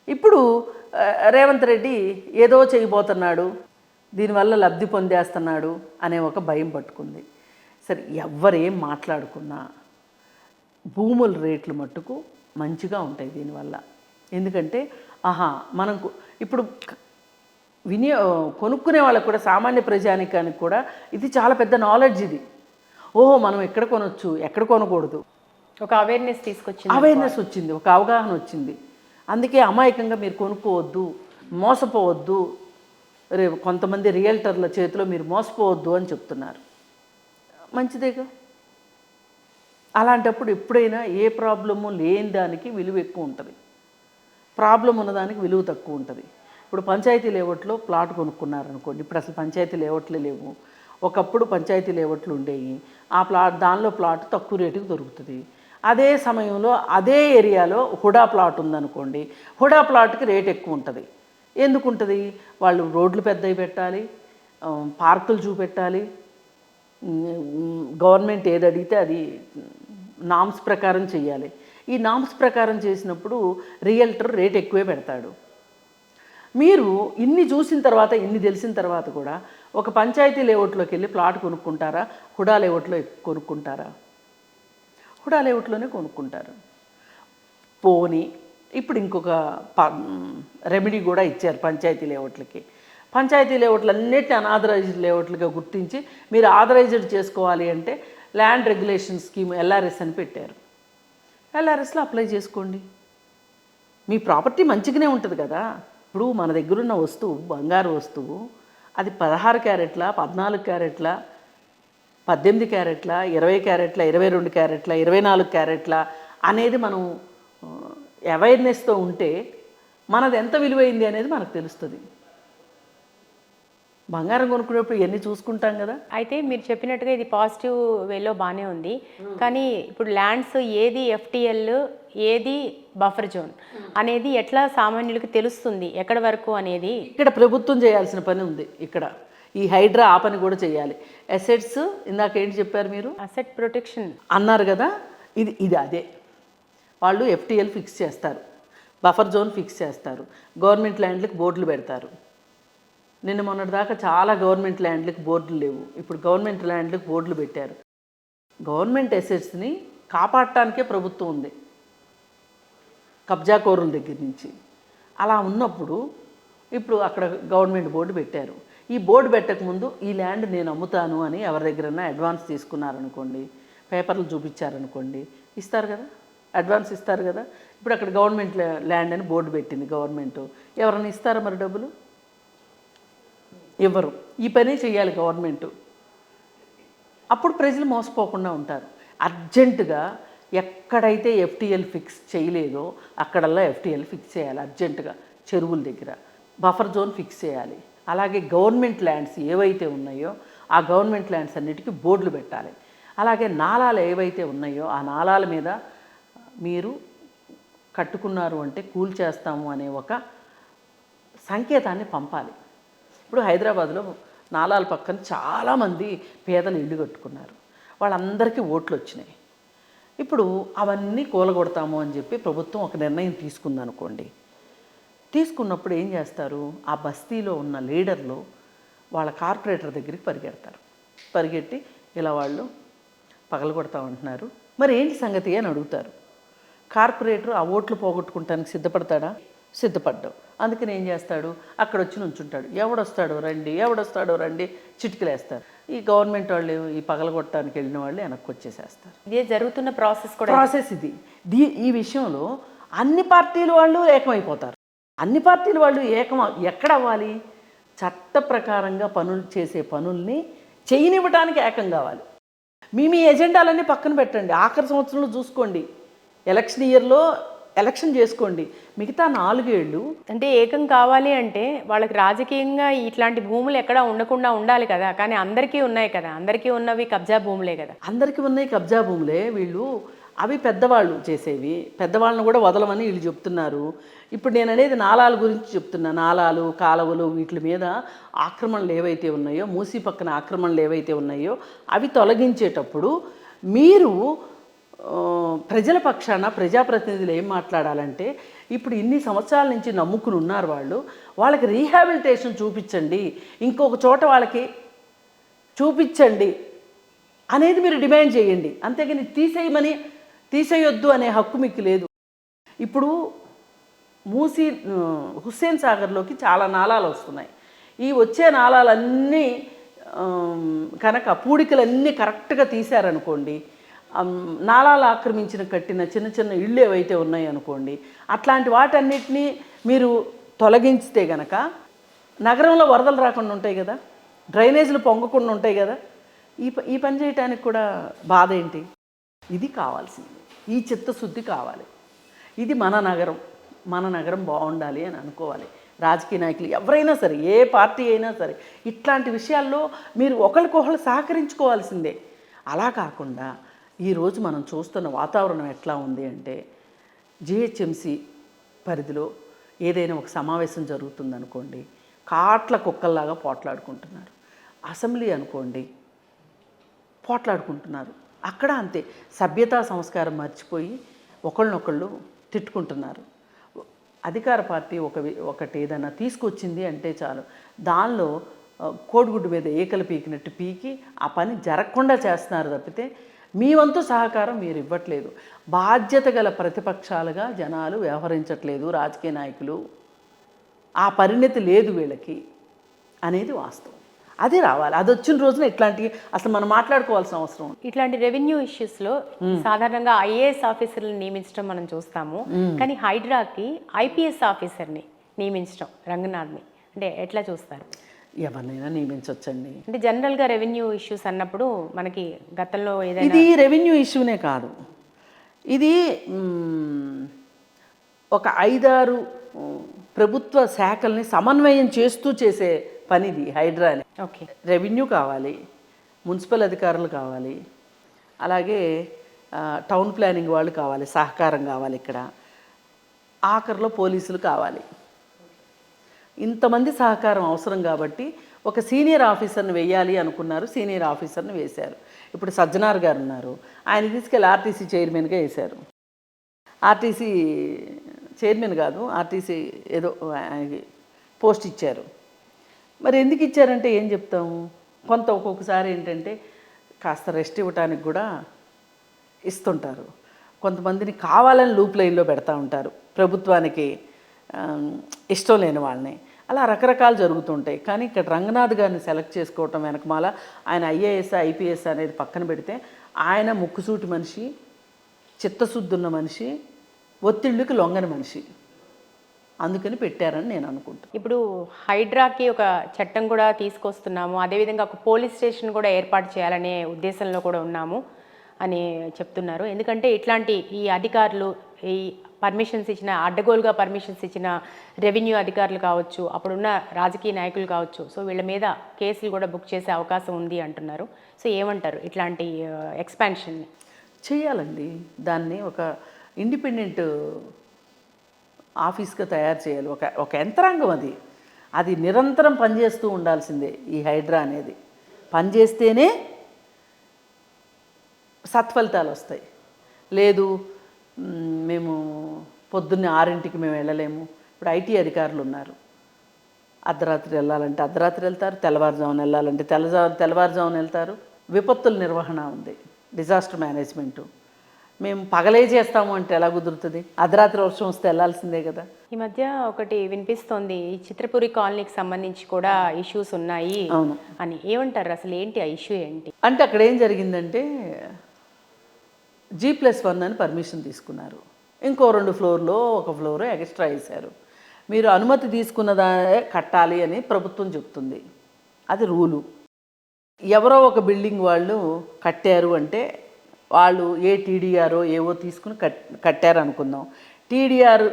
ఇప్పుడు రేవంత్ రెడ్డి ఏదో చేయబోతున్నాడు, దీనివల్ల లబ్ధి పొందేస్తున్నాడు అనే ఒక భయం పట్టుకుంది. సరే, ఎవరేం మాట్లాడుకున్నా భూముల రేట్లు మట్టుకు మంచిగా ఉంటాయి దీనివల్ల. ఎందుకంటే మనం ఇప్పుడు కొనుక్కునే వాళ్ళకు కూడా, సామాన్య ప్రజానికానికి కూడా ఇది చాలా పెద్ద నాలెడ్జ్. ఇది ఓహో మనం ఎక్కడ కొనొచ్చు, ఎక్కడ కొనకూడదు, ఒక అవేర్నెస్ వచ్చింది, ఒక అవగాహన వచ్చింది. అందుకే అమాయకంగా మీరు కొనుక్కోవద్దు, మోసపోవద్దు, కొంతమంది రియల్టర్ల చేతిలో మీరు మోసపోవద్దు అని చెప్తున్నారు. మంచిదేగా. అలాంటప్పుడు ఎప్పుడైనా ఏ ప్రాబ్లము లేని దానికి విలువ ఎక్కువ ఉంటుంది, ప్రాబ్లం ఉన్నదానికి విలువ తక్కువ ఉంటుంది. ఇప్పుడు పంచాయతీ లేఅవుట్లో ప్లాట్ కొనుక్కున్నారనుకోండి, ఇప్పుడు అసలు పంచాయతీ లేఅవుట్లే లేవు. ఒకప్పుడు పంచాయతీ లేఅవుట్లు ఉండేవి, దానిలో ప్లాట్ తక్కువ రేటుకి దొరుకుతుంది. అదే సమయంలో అదే ఏరియాలో హుడా ప్లాట్ ఉందనుకోండి, హుడా ప్లాట్కి రేట్ ఎక్కువ ఉంటుంది. ఎందుకు ఉంటుంది? వాళ్ళు రోడ్లు పెద్దవి పెట్టాలి, పార్కులు చూపెట్టాలి, గవర్నమెంట్ ఏది అడిగితే అది నామ్స్ ప్రకారం చేయాలి. ఈ నామ్స్ ప్రకారం చేసినప్పుడు రియల్టర్ రేట్ ఎక్కువే పెడతాడు. మీరు ఇన్ని చూసిన తర్వాత, ఇన్ని తెలిసిన తర్వాత కూడా ఒక పంచాయతీ లేఅవుట్లోకి వెళ్ళి ప్లాట్ కొనుక్కుంటారా, హుడా లేఅవుట్లో కొనుక్కుంటారా? హుడా లేఅవుట్లోనే కొనుక్కుంటారు. పోనీ ఇప్పుడు ఇంకొక రెమెడీ కూడా ఇచ్చారు పంచాయతీ లేఅవుట్లకి. పంచాయతీ లేఅవుట్లు అన్నిటిని అనాథరైజ్డ్ లేఅవుట్లుగా గుర్తించి మీరు ఆథరైజ్డ్ చేసుకోవాలి అంటే ల్యాండ్ రెగ్యులేషన్ స్కీమ్ ఎల్ఆర్ఎస్ అని పెట్టారు. ఎల్ఆర్ఎస్లో అప్లై చేసుకోండి, మీ ప్రాపర్టీ మంచిగానే ఉంటుంది కదా. ఇప్పుడు మన దగ్గరున్న వస్తువు, బంగారు వస్తువు, అది 16 క్యారెట్ల, 14 క్యారెట్ల, 18 క్యారెట్ల, 20 క్యారెట్ల, 22 క్యారెట్ల, 24 క్యారెట్ల అనేది మనం అవేర్నెస్తో ఉంటే మనది ఎంత విలువైంది అనేది మనకు తెలుస్తుంది. బంగారం కొనుక్కునేప్పుడు ఇవన్నీ చూసుకుంటాం కదా. అయితే మీరు చెప్పినట్టుగా ఇది పాజిటివ్ వేలో బాగానే ఉంది, కానీ ఇప్పుడు ల్యాండ్స్ ఏది ఎఫ్టిఎల్, ఏది బఫర్ జోన్ అనేది ఎట్లా సామాన్యులకి తెలుస్తుంది, ఎక్కడి వరకు అనేది? ఇక్కడ ప్రభుత్వం చేయాల్సిన పని ఉంది. ఇక్కడ ఈ హైడ్రా ఆ పని కూడా చేయాలి. అసెట్స్ ఇందాక ఏంటి చెప్పారు మీరు, అసెట్ ప్రొటెక్షన్ అన్నారు కదా, ఇది అదే. వాళ్ళు ఎఫ్టిఎల్ ఫిక్స్ చేస్తారు, బఫర్ జోన్ ఫిక్స్ చేస్తారు, గవర్నమెంట్ ల్యాండ్లకు బోర్డులు పెడతారు. నిన్న మొన్నటి దాకా చాలా గవర్నమెంట్ ల్యాండ్లకు బోర్డులు లేవు, ఇప్పుడు గవర్నమెంట్ ల్యాండ్లకు బోర్డులు పెట్టారు. గవర్నమెంట్ అసెట్స్ని కాపాడటానికే ప్రభుత్వం ఉంది, కబ్జాకోరుల దగ్గర నుంచి. అలా ఉన్నప్పుడు ఇప్పుడు అక్కడ గవర్నమెంట్ బోర్డు పెట్టారు. ఈ బోర్డు పెట్టకముందు ఈ ల్యాండ్ నేను అమ్ముతాను అని ఎవరి దగ్గరన్నా అడ్వాన్స్ తీసుకున్నారనుకోండి, పేపర్లు చూపించారనుకోండి, ఇస్తారు కదా, అడ్వాన్స్ ఇస్తారు కదా. ఇప్పుడు అక్కడ గవర్నమెంట్ ల్యాండ్ అని బోర్డు పెట్టింది గవర్నమెంట్, ఎవరైనా ఇస్తారా మరి డబ్బులు? ఇవ్వరు. ఈ పని చేయాలి గవర్నమెంటు, అప్పుడు ప్రజలు మోసపోకుండా ఉంటారు. అర్జెంటుగా ఎక్కడైతే ఎఫ్టిఎల్ ఫిక్స్ చేయలేదో అక్కడల్లా ఎఫ్టిఎల్ ఫిక్స్ చేయాలి అర్జెంటుగా. చెరువుల దగ్గర బఫర్ జోన్ ఫిక్స్ చేయాలి. అలాగే గవర్నమెంట్ ల్యాండ్స్ ఏవైతే ఉన్నాయో ఆ గవర్నమెంట్ ల్యాండ్స్ అన్నిటికీ బోర్డులు పెట్టాలి. అలాగే నాలాలు ఏవైతే ఉన్నాయో ఆ నాలాల మీద మీరు కట్టుకున్నారు అంటే కూల్చేస్తాము అనే ఒక సంకేతాన్ని పంపాలి. ఇప్పుడు హైదరాబాద్లో నాలాల పక్కన చాలామంది పేదలు ఇల్లు కట్టుకున్నారు, వాళ్ళందరికీ ఓట్లు వచ్చినాయి. ఇప్పుడు అవన్నీ కూలగొడతాము అని చెప్పి ప్రభుత్వం ఒక నిర్ణయం తీసుకుందనుకోండి. తీసుకున్నప్పుడు ఏం చేస్తారు, ఆ బస్తీలో ఉన్న లీడర్లు వాళ్ళ కార్పొరేటర్ దగ్గరికి పరిగెట్టి ఇలా వాళ్ళు పగలగొడతామంటున్నారు, మరి ఏంటి సంగతి అని అడుగుతారు. కార్పొరేటర్ ఆ ఓట్లు పోగొట్టుకుంటానికి సిద్ధపడతాడా? సిద్ధపడ్డావు. అందుకని ఏం చేస్తాడు, అక్కడ వచ్చి నుంచుంటాడు. ఎవడొస్తాడో రండి చిటికలేస్తారు. ఈ గవర్నమెంట్ వాళ్ళు ఈ పగలగొట్టడానికి వెళ్ళిన వాళ్ళు వెనక్కి వచ్చేసేస్తారు. ఇదే జరుగుతున్న ప్రాసెస్ కూడా. ప్రాసెస్ ఇది. ఈ విషయంలో అన్ని పార్టీల వాళ్ళు ఏకమైపోతారు. అన్ని పార్టీల వాళ్ళు ఎక్కడ అవ్వాలి? చట్ట ప్రకారంగా పనులు చేసే పనుల్ని చేయనివ్వడానికి ఏకం కావాలి. మీ ఎజెండాలన్నీ పక్కన పెట్టండి. ఆఖరి సంవత్సరంలో చూసుకోండి, ఎలక్షన్ ఇయర్లో ఎలక్షన్ చేసుకోండి. మిగతా 4 ఏళ్ళు అంటే ఏకం కావాలి అంటే వాళ్ళకి రాజకీయంగా ఇట్లాంటి భూములు ఎక్కడా ఉండకుండా ఉండాలి కదా. కానీ అందరికీ ఉన్నాయి కదా, అందరికీ ఉన్నవి కబ్జా భూములే కదా. అందరికీ ఉన్నాయి కబ్జా భూములే. వీళ్ళు అవి పెద్దవాళ్ళు చేసేవి, పెద్దవాళ్ళని కూడా వదలమని వీళ్ళు చెప్తున్నారు. ఇప్పుడు నేను అనేది నాలాల గురించి చెప్తున్నా. నాలాలు, కాలువలు, వీటి మీద ఆక్రమణలు ఏవైతే ఉన్నాయో, మూసి పక్కన ఆక్రమణలు ఏవైతే ఉన్నాయో అవి తొలగించేటప్పుడు మీరు ప్రజల పక్షాన ప్రజాప్రతినిధులు ఏం మాట్లాడాలంటే, ఇప్పుడు ఇన్ని సంవత్సరాల నుంచి నమ్ముకుని ఉన్నారు వాళ్ళకి రీహాబిలిటేషన్ చూపించండి, ఇంకొక చోట వాళ్ళకి చూపించండి అనేది మీరు డిమాండ్ చేయండి. అంతేగాని తీసేయొద్దు అనే హక్కు మీకు లేదు. ఇప్పుడు హుస్సేన్ సాగర్లోకి చాలా నాలాలు వస్తున్నాయి. ఈ వచ్చే నాలాలన్నీ కనుక పూడికలన్నీ కరెక్ట్గా తీశారనుకోండి, నాలాలు ఆక్రమించిన కట్టిన చిన్న చిన్న ఇళ్ళు ఏవైతే ఉన్నాయి అనుకోండి, అట్లాంటి వాటన్నిటినీ మీరు తొలగించితే గనక నగరంలో వరదలు రాకుండా ఉంటాయి కదా, డ్రైనేజీలు పొంగకుండా ఉంటాయి కదా. ఈ పని చేయటానికి కూడా బాధ ఏంటి? ఇది కావాల్సింది. ఈ చిత్తశుద్ధి కావాలి. ఇది మన నగరం బాగుండాలి అని అనుకోవాలి. రాజకీయ నాయకులు ఎవరైనా సరే, ఏ పార్టీ అయినా సరే, ఇట్లాంటి విషయాల్లో మీరు ఒకరికొకరు సహకరించుకోవాల్సిందే. అలా కాకుండా ఈరోజు మనం చూస్తున్న వాతావరణం ఎట్లా ఉంది అంటే, జిహెచ్ఎంసి పరిధిలో ఏదైనా ఒక సమావేశం జరుగుతుందనుకోండి, కాట్ల కుక్కల్లాగా పోట్లాడుకుంటున్నారు. అసెంబ్లీ అనుకోండి, పోట్లాడుకుంటున్నారు. అక్కడ అంతే, సభ్యతా సంస్కారం మర్చిపోయి ఒకళ్ళనొకళ్ళు తిట్టుకుంటున్నారు. అధికార పార్టీ ఒకటి ఏదైనా తీసుకొచ్చింది అంటే చాలు, దానిలో కోడిగుడ్డు మీద ఏకలు పీకినట్టు పీకి ఆ పని జరగకుండా చేస్తున్నారు తప్పితే మీ వంతు సహకారం మీరు ఇవ్వట్లేదు. బాధ్యత గల ప్రతిపక్షాలుగా జనాలు వ్యవహరించట్లేదు. రాజకీయ నాయకులు ఆ పరిణతి లేదు వీళ్ళకి అనేది వాస్తవం. అది రావాలి. అది వచ్చిన రోజున ఇట్లాంటి అసలు మనం మాట్లాడుకోవాల్సిన అవసరం. ఇట్లాంటి రెవెన్యూ ఇష్యూస్లో సాధారణంగా ఐఏఎస్ ఆఫీసర్లను నియమించడం మనం చూస్తాము. కానీ హైడ్రాకి ఐపీఎస్ ఆఫీసర్ని నియమించడం, రంగనాథ్ని, అంటే ఎట్లా చూస్తారు? ఎవరినైనా నియమించవచ్చండి. అంటే జనరల్గా రెవెన్యూ ఇష్యూస్ అన్నప్పుడు మనకి గతంలో ఏదైనా, ఇది రెవెన్యూ ఇష్యూనే కాదు, ఇది ఒక 5-6 ప్రభుత్వ శాఖల్ని సమన్వయం చేస్తూ చేసే పనిది హైడ్రా అని. ఓకే, రెవెన్యూ కావాలి, మున్సిపల్ అధికారులు కావాలి, అలాగే టౌన్ ప్లానింగ్ వాళ్ళు కావాలి, సహకారం కావాలి, ఇక్కడ ఆఖరిలో పోలీసులు కావాలి. ఇంతమంది సహకారం అవసరం కాబట్టి ఒక సీనియర్ ఆఫీసర్ని వేయాలి అనుకున్నారు, సీనియర్ ఆఫీసర్ని వేశారు. ఇప్పుడు సజ్జనార్ గారు ఉన్నారు, ఆయన తీసుకెళ్ళి ఆర్టీసీ చైర్మన్గా వేశారు. ఆర్టీసీ చైర్మన్ కాదు, ఆర్టీసీ ఏదో ఆయనకి పోస్ట్ ఇచ్చారు. మరి ఎందుకు ఇచ్చారంటే ఏం చెప్తాము, ఒక్కొక్కసారి ఏంటంటే కాస్త రెస్ట్ ఇవ్వటానికి కూడా ఇస్తుంటారు. కొంతమందిని కావాలని లూప్ లైన్లో పెడతా ఉంటారు, ప్రభుత్వానికి ఇష్టం లేని వాళ్ళని. అలా రకరకాలు జరుగుతుంటాయి. కానీ ఇక్కడ రంగనాథ్ గారిని సెలెక్ట్ చేసుకోవటం వెనకమాల ఆయన ఐఏఎస్ ఐపీఎస్ అనేది పక్కన పెడితే ఆయన ముక్కుసూటి మనిషి, చిత్తశుద్ధి ఉన్న మనిషి, ఒత్తిళ్ళకి లొంగని మనిషి, అందుకని పెట్టారని నేను అనుకుంటాను. ఇప్పుడు హైడ్రాకి ఒక చట్టం కూడా తీసుకొస్తున్నాము, అదేవిధంగా ఒక పోలీస్ స్టేషన్ కూడా ఏర్పాటు చేయాలనే ఉద్దేశంలో కూడా ఉన్నాము అని చెప్తున్నారు. ఎందుకంటే ఇట్లాంటి ఈ అధికారులు, ఈ పర్మిషన్స్ ఇచ్చిన, అడ్డగోలుగా పర్మిషన్స్ ఇచ్చిన రెవెన్యూ అధికారులు కావచ్చు, అప్పుడున్న రాజకీయ నాయకులు కావచ్చు, సో వీళ్ళ మీద కేసులు కూడా బుక్ చేసే అవకాశం ఉంది అంటున్నారు. సో ఏమంటారు ఇట్లాంటి ఎక్స్పాన్షన్ని? చేయాలండి, దాన్ని ఒక ఇండిపెండెంట్ ఆఫీస్గా తయారు చేయాలి. ఒక యంత్రాంగం అది నిరంతరం పనిచేస్తూ ఉండాల్సిందే. ఈ హైడ్రా అనేది పనిచేస్తేనే సత్ఫలితాలు వస్తాయి. లేదు మేము పొద్దున్నే 6ంటికి మేము వెళ్ళలేము. ఇప్పుడు ఐటీ అధికారులు ఉన్నారు, అర్ధరాత్రి వెళ్ళాలంటే అర్ధరాత్రి వెళ్తారు, తెల్లవారుజామున వెళ్ళాలంటే తెల్లవారుజామున వెళ్తారు. విపత్తుల నిర్వహణ ఉంది, డిజాస్టర్ మేనేజ్మెంటు, మేము పగలే చేస్తాము అంటే ఎలా కుదురుతుంది? అర్ధరాత్రి వర్షం వస్తే వెళ్ళాల్సిందే కదా. ఈ మధ్య ఒకటి వినిపిస్తోంది, ఈ చిత్రపురి కాలనీకి సంబంధించి కూడా ఇష్యూస్ ఉన్నాయి అవును. అని. ఏమంటారు అసలు, ఏంటి ఆ ఇష్యూ ఏంటి? అంటే అక్కడ ఏం జరిగిందంటే G+1 అని పర్మిషన్ తీసుకున్నారు. ఇంకో 2 ఫ్లోర్లో ఒక ఫ్లోర్ ఎక్స్ట్రా వేశారు. మీరు అనుమతి తీసుకున్నదా కట్టాలి అని ప్రభుత్వం చెప్తుంది. అది రూలు. ఎవరో ఒక బిల్డింగ్ వాళ్ళు కట్టారు అంటే వాళ్ళు ఏ టీడీఆరో ఏవో తీసుకుని కట్టారు అనుకుందాం. టీడీఆర్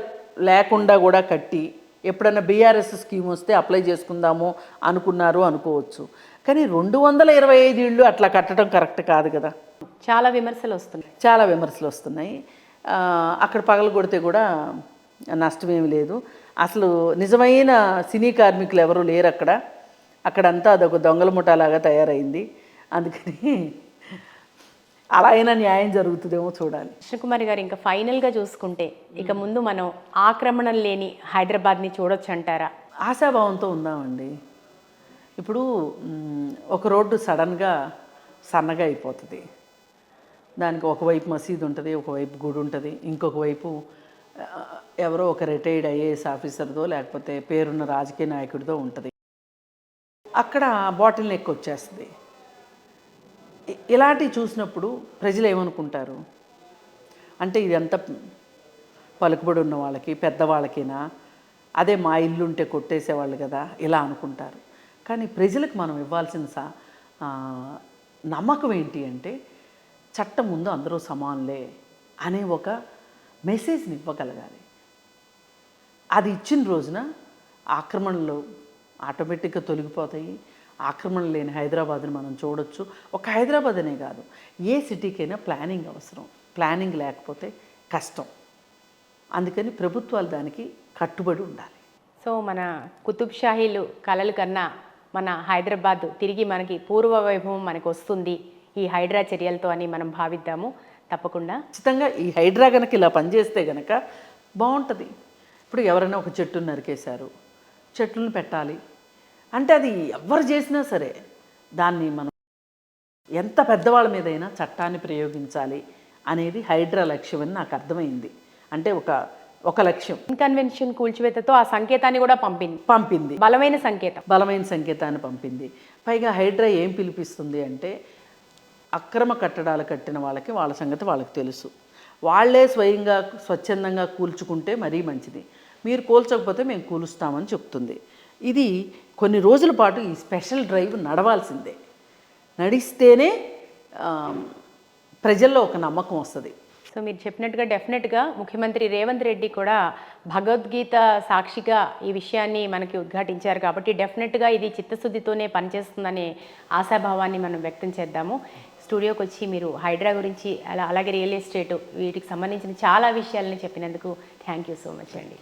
లేకుండా కూడా కట్టి ఎప్పుడన్నా బీఆర్ఎస్ స్కీమ్ వస్తే అప్లై చేసుకుందాము అనుకున్నారు అనుకోవచ్చు. కానీ 225 ఇళ్ళు అట్లా కట్టడం కరెక్ట్ కాదు కదా. చాలా విమర్శలు వస్తున్నాయి. చాలా విమర్శలు వస్తున్నాయి. అక్కడ పగలు కొడితే కూడా నష్టమేమి లేదు. అసలు నిజమైన సినీ కార్మికులు ఎవరు లేరు అక్కడ. అక్కడంతా అదొక దొంగల ముఠాలాగా తయారైంది. అందుకని అలా అయినా న్యాయం జరుగుతుందేమో చూడాలి. కృష్ణకుమారి గారు, ఇంకా ఫైనల్గా చూసుకుంటే ఇక ముందు మనం ఆక్రమణలు లేని హైదరాబాద్ని చూడొచ్చు అంటారా? ఆశాభావంతో ఉందామండి. ఇప్పుడు ఒక రోడ్డు సడన్గా సన్నగా అయిపోతుంది. దానికి ఒకవైపు మసీదు ఉంటుంది, ఒకవైపు గుడి ఉంటుంది, ఇంకొక వైపు ఎవరో ఒక రిటైర్డ్ ఐఏఎస్ ఆఫీసర్దో లేకపోతే పేరున్న రాజకీయ నాయకుడిదో ఉంటుంది. అక్కడ బాటిల్ నెక్ వచ్చేస్తుంది. ఇలాంటివి చూసినప్పుడు ప్రజలు ఏమనుకుంటారు అంటే ఇదంతా పలుకుబడి ఉన్న వాళ్ళకి పెద్దవాళ్ళకినా, అదే మా ఇల్లు ఉంటే కొట్టేసేవాళ్ళు కదా ఇలా అనుకుంటారు. కానీ ప్రజలకు మనం ఇవ్వాల్సిన నమ్మకం ఏంటి అంటే చట్టం ముందు అందరూ సమానులే అనే ఒక మెసేజ్ని ఇవ్వగలగాలి. అది ఇచ్చిన రోజున ఆక్రమణలు ఆటోమేటిక్గా తొలగిపోతాయి. ఆక్రమణ లేని హైదరాబాద్ని మనం చూడొచ్చు. ఒక హైదరాబాద్ అనే కాదు, ఏ సిటీకైనా ప్లానింగ్ అవసరం. ప్లానింగ్ లేకపోతే కష్టం. అందుకని ప్రభుత్వాలు దానికి కట్టుబడి ఉండాలి. సో మన కుతుబ్ షాహీలు కలలు కన్నా మన హైదరాబాద్ తిరిగి మనకి పూర్వ వైభవం మనకు వస్తుంది ఈ హైడ్రా చర్యలతో అని మనం భావిద్దాము. తప్పకుండా ఖచ్చితంగా ఈ హైడ్రా కనుక ఇలా పనిచేస్తే కనుక బాగుంటుంది. ఇప్పుడు ఎవరైనా ఒక చెట్టును నరికేశారు, చెట్లను పెట్టాలి అంటే అది ఎవరు చేసినా సరే దాన్ని మనం ఎంత పెద్దవాళ్ళ మీదైనా చట్టాన్ని ప్రయోగించాలి అనేది హైడ్రా లక్ష్యం అని నాకు అర్థమైంది. అంటే ఒక లక్ష్యం. ఇన్కన్వెన్షన్ కూల్చివేతతో ఆ సంకేతాన్ని కూడా పంపింది. బలమైన సంకేతాన్ని పంపింది. పైగా హైడ్రా ఏం పిలిపిస్తుంది అంటే అక్రమ కట్టడాలు కట్టిన వాళ్ళకి వాళ్ళ సంగతి వాళ్ళకి తెలుసు. వాళ్ళే స్వచ్ఛందంగా కూల్చుకుంటే మరీ మంచిది. మీరు కూల్చకపోతే మేము కూలుస్తామని చెప్తుంది. ఇది కొన్ని రోజుల పాటు ఈ స్పెషల్ డ్రైవ్ నడవాల్సిందే. నడిస్తేనే ప్రజల్లో ఒక నమ్మకం వస్తుంది. సో మీరు చెప్పినట్టుగా డెఫినెట్గా ముఖ్యమంత్రి రేవంత్ రెడ్డి కూడా భగవద్గీత సాక్షిగా ఈ విషయాన్ని మనకి ఉద్ఘాటించారు కాబట్టి డెఫినెట్గా ఇది చిత్తశుద్ధితోనే పనిచేస్తుందనే ఆశాభావాన్ని మనం వ్యక్తం చేద్దాము. స్టూడియోకి వచ్చి మీరు హైడ్రా గురించి అలాగే రియల్ ఎస్టేట్ వీటికి సంబంధించిన చాలా విషయాలని చెప్పినందుకు థ్యాంక్ యూ సో మచ్ అండి.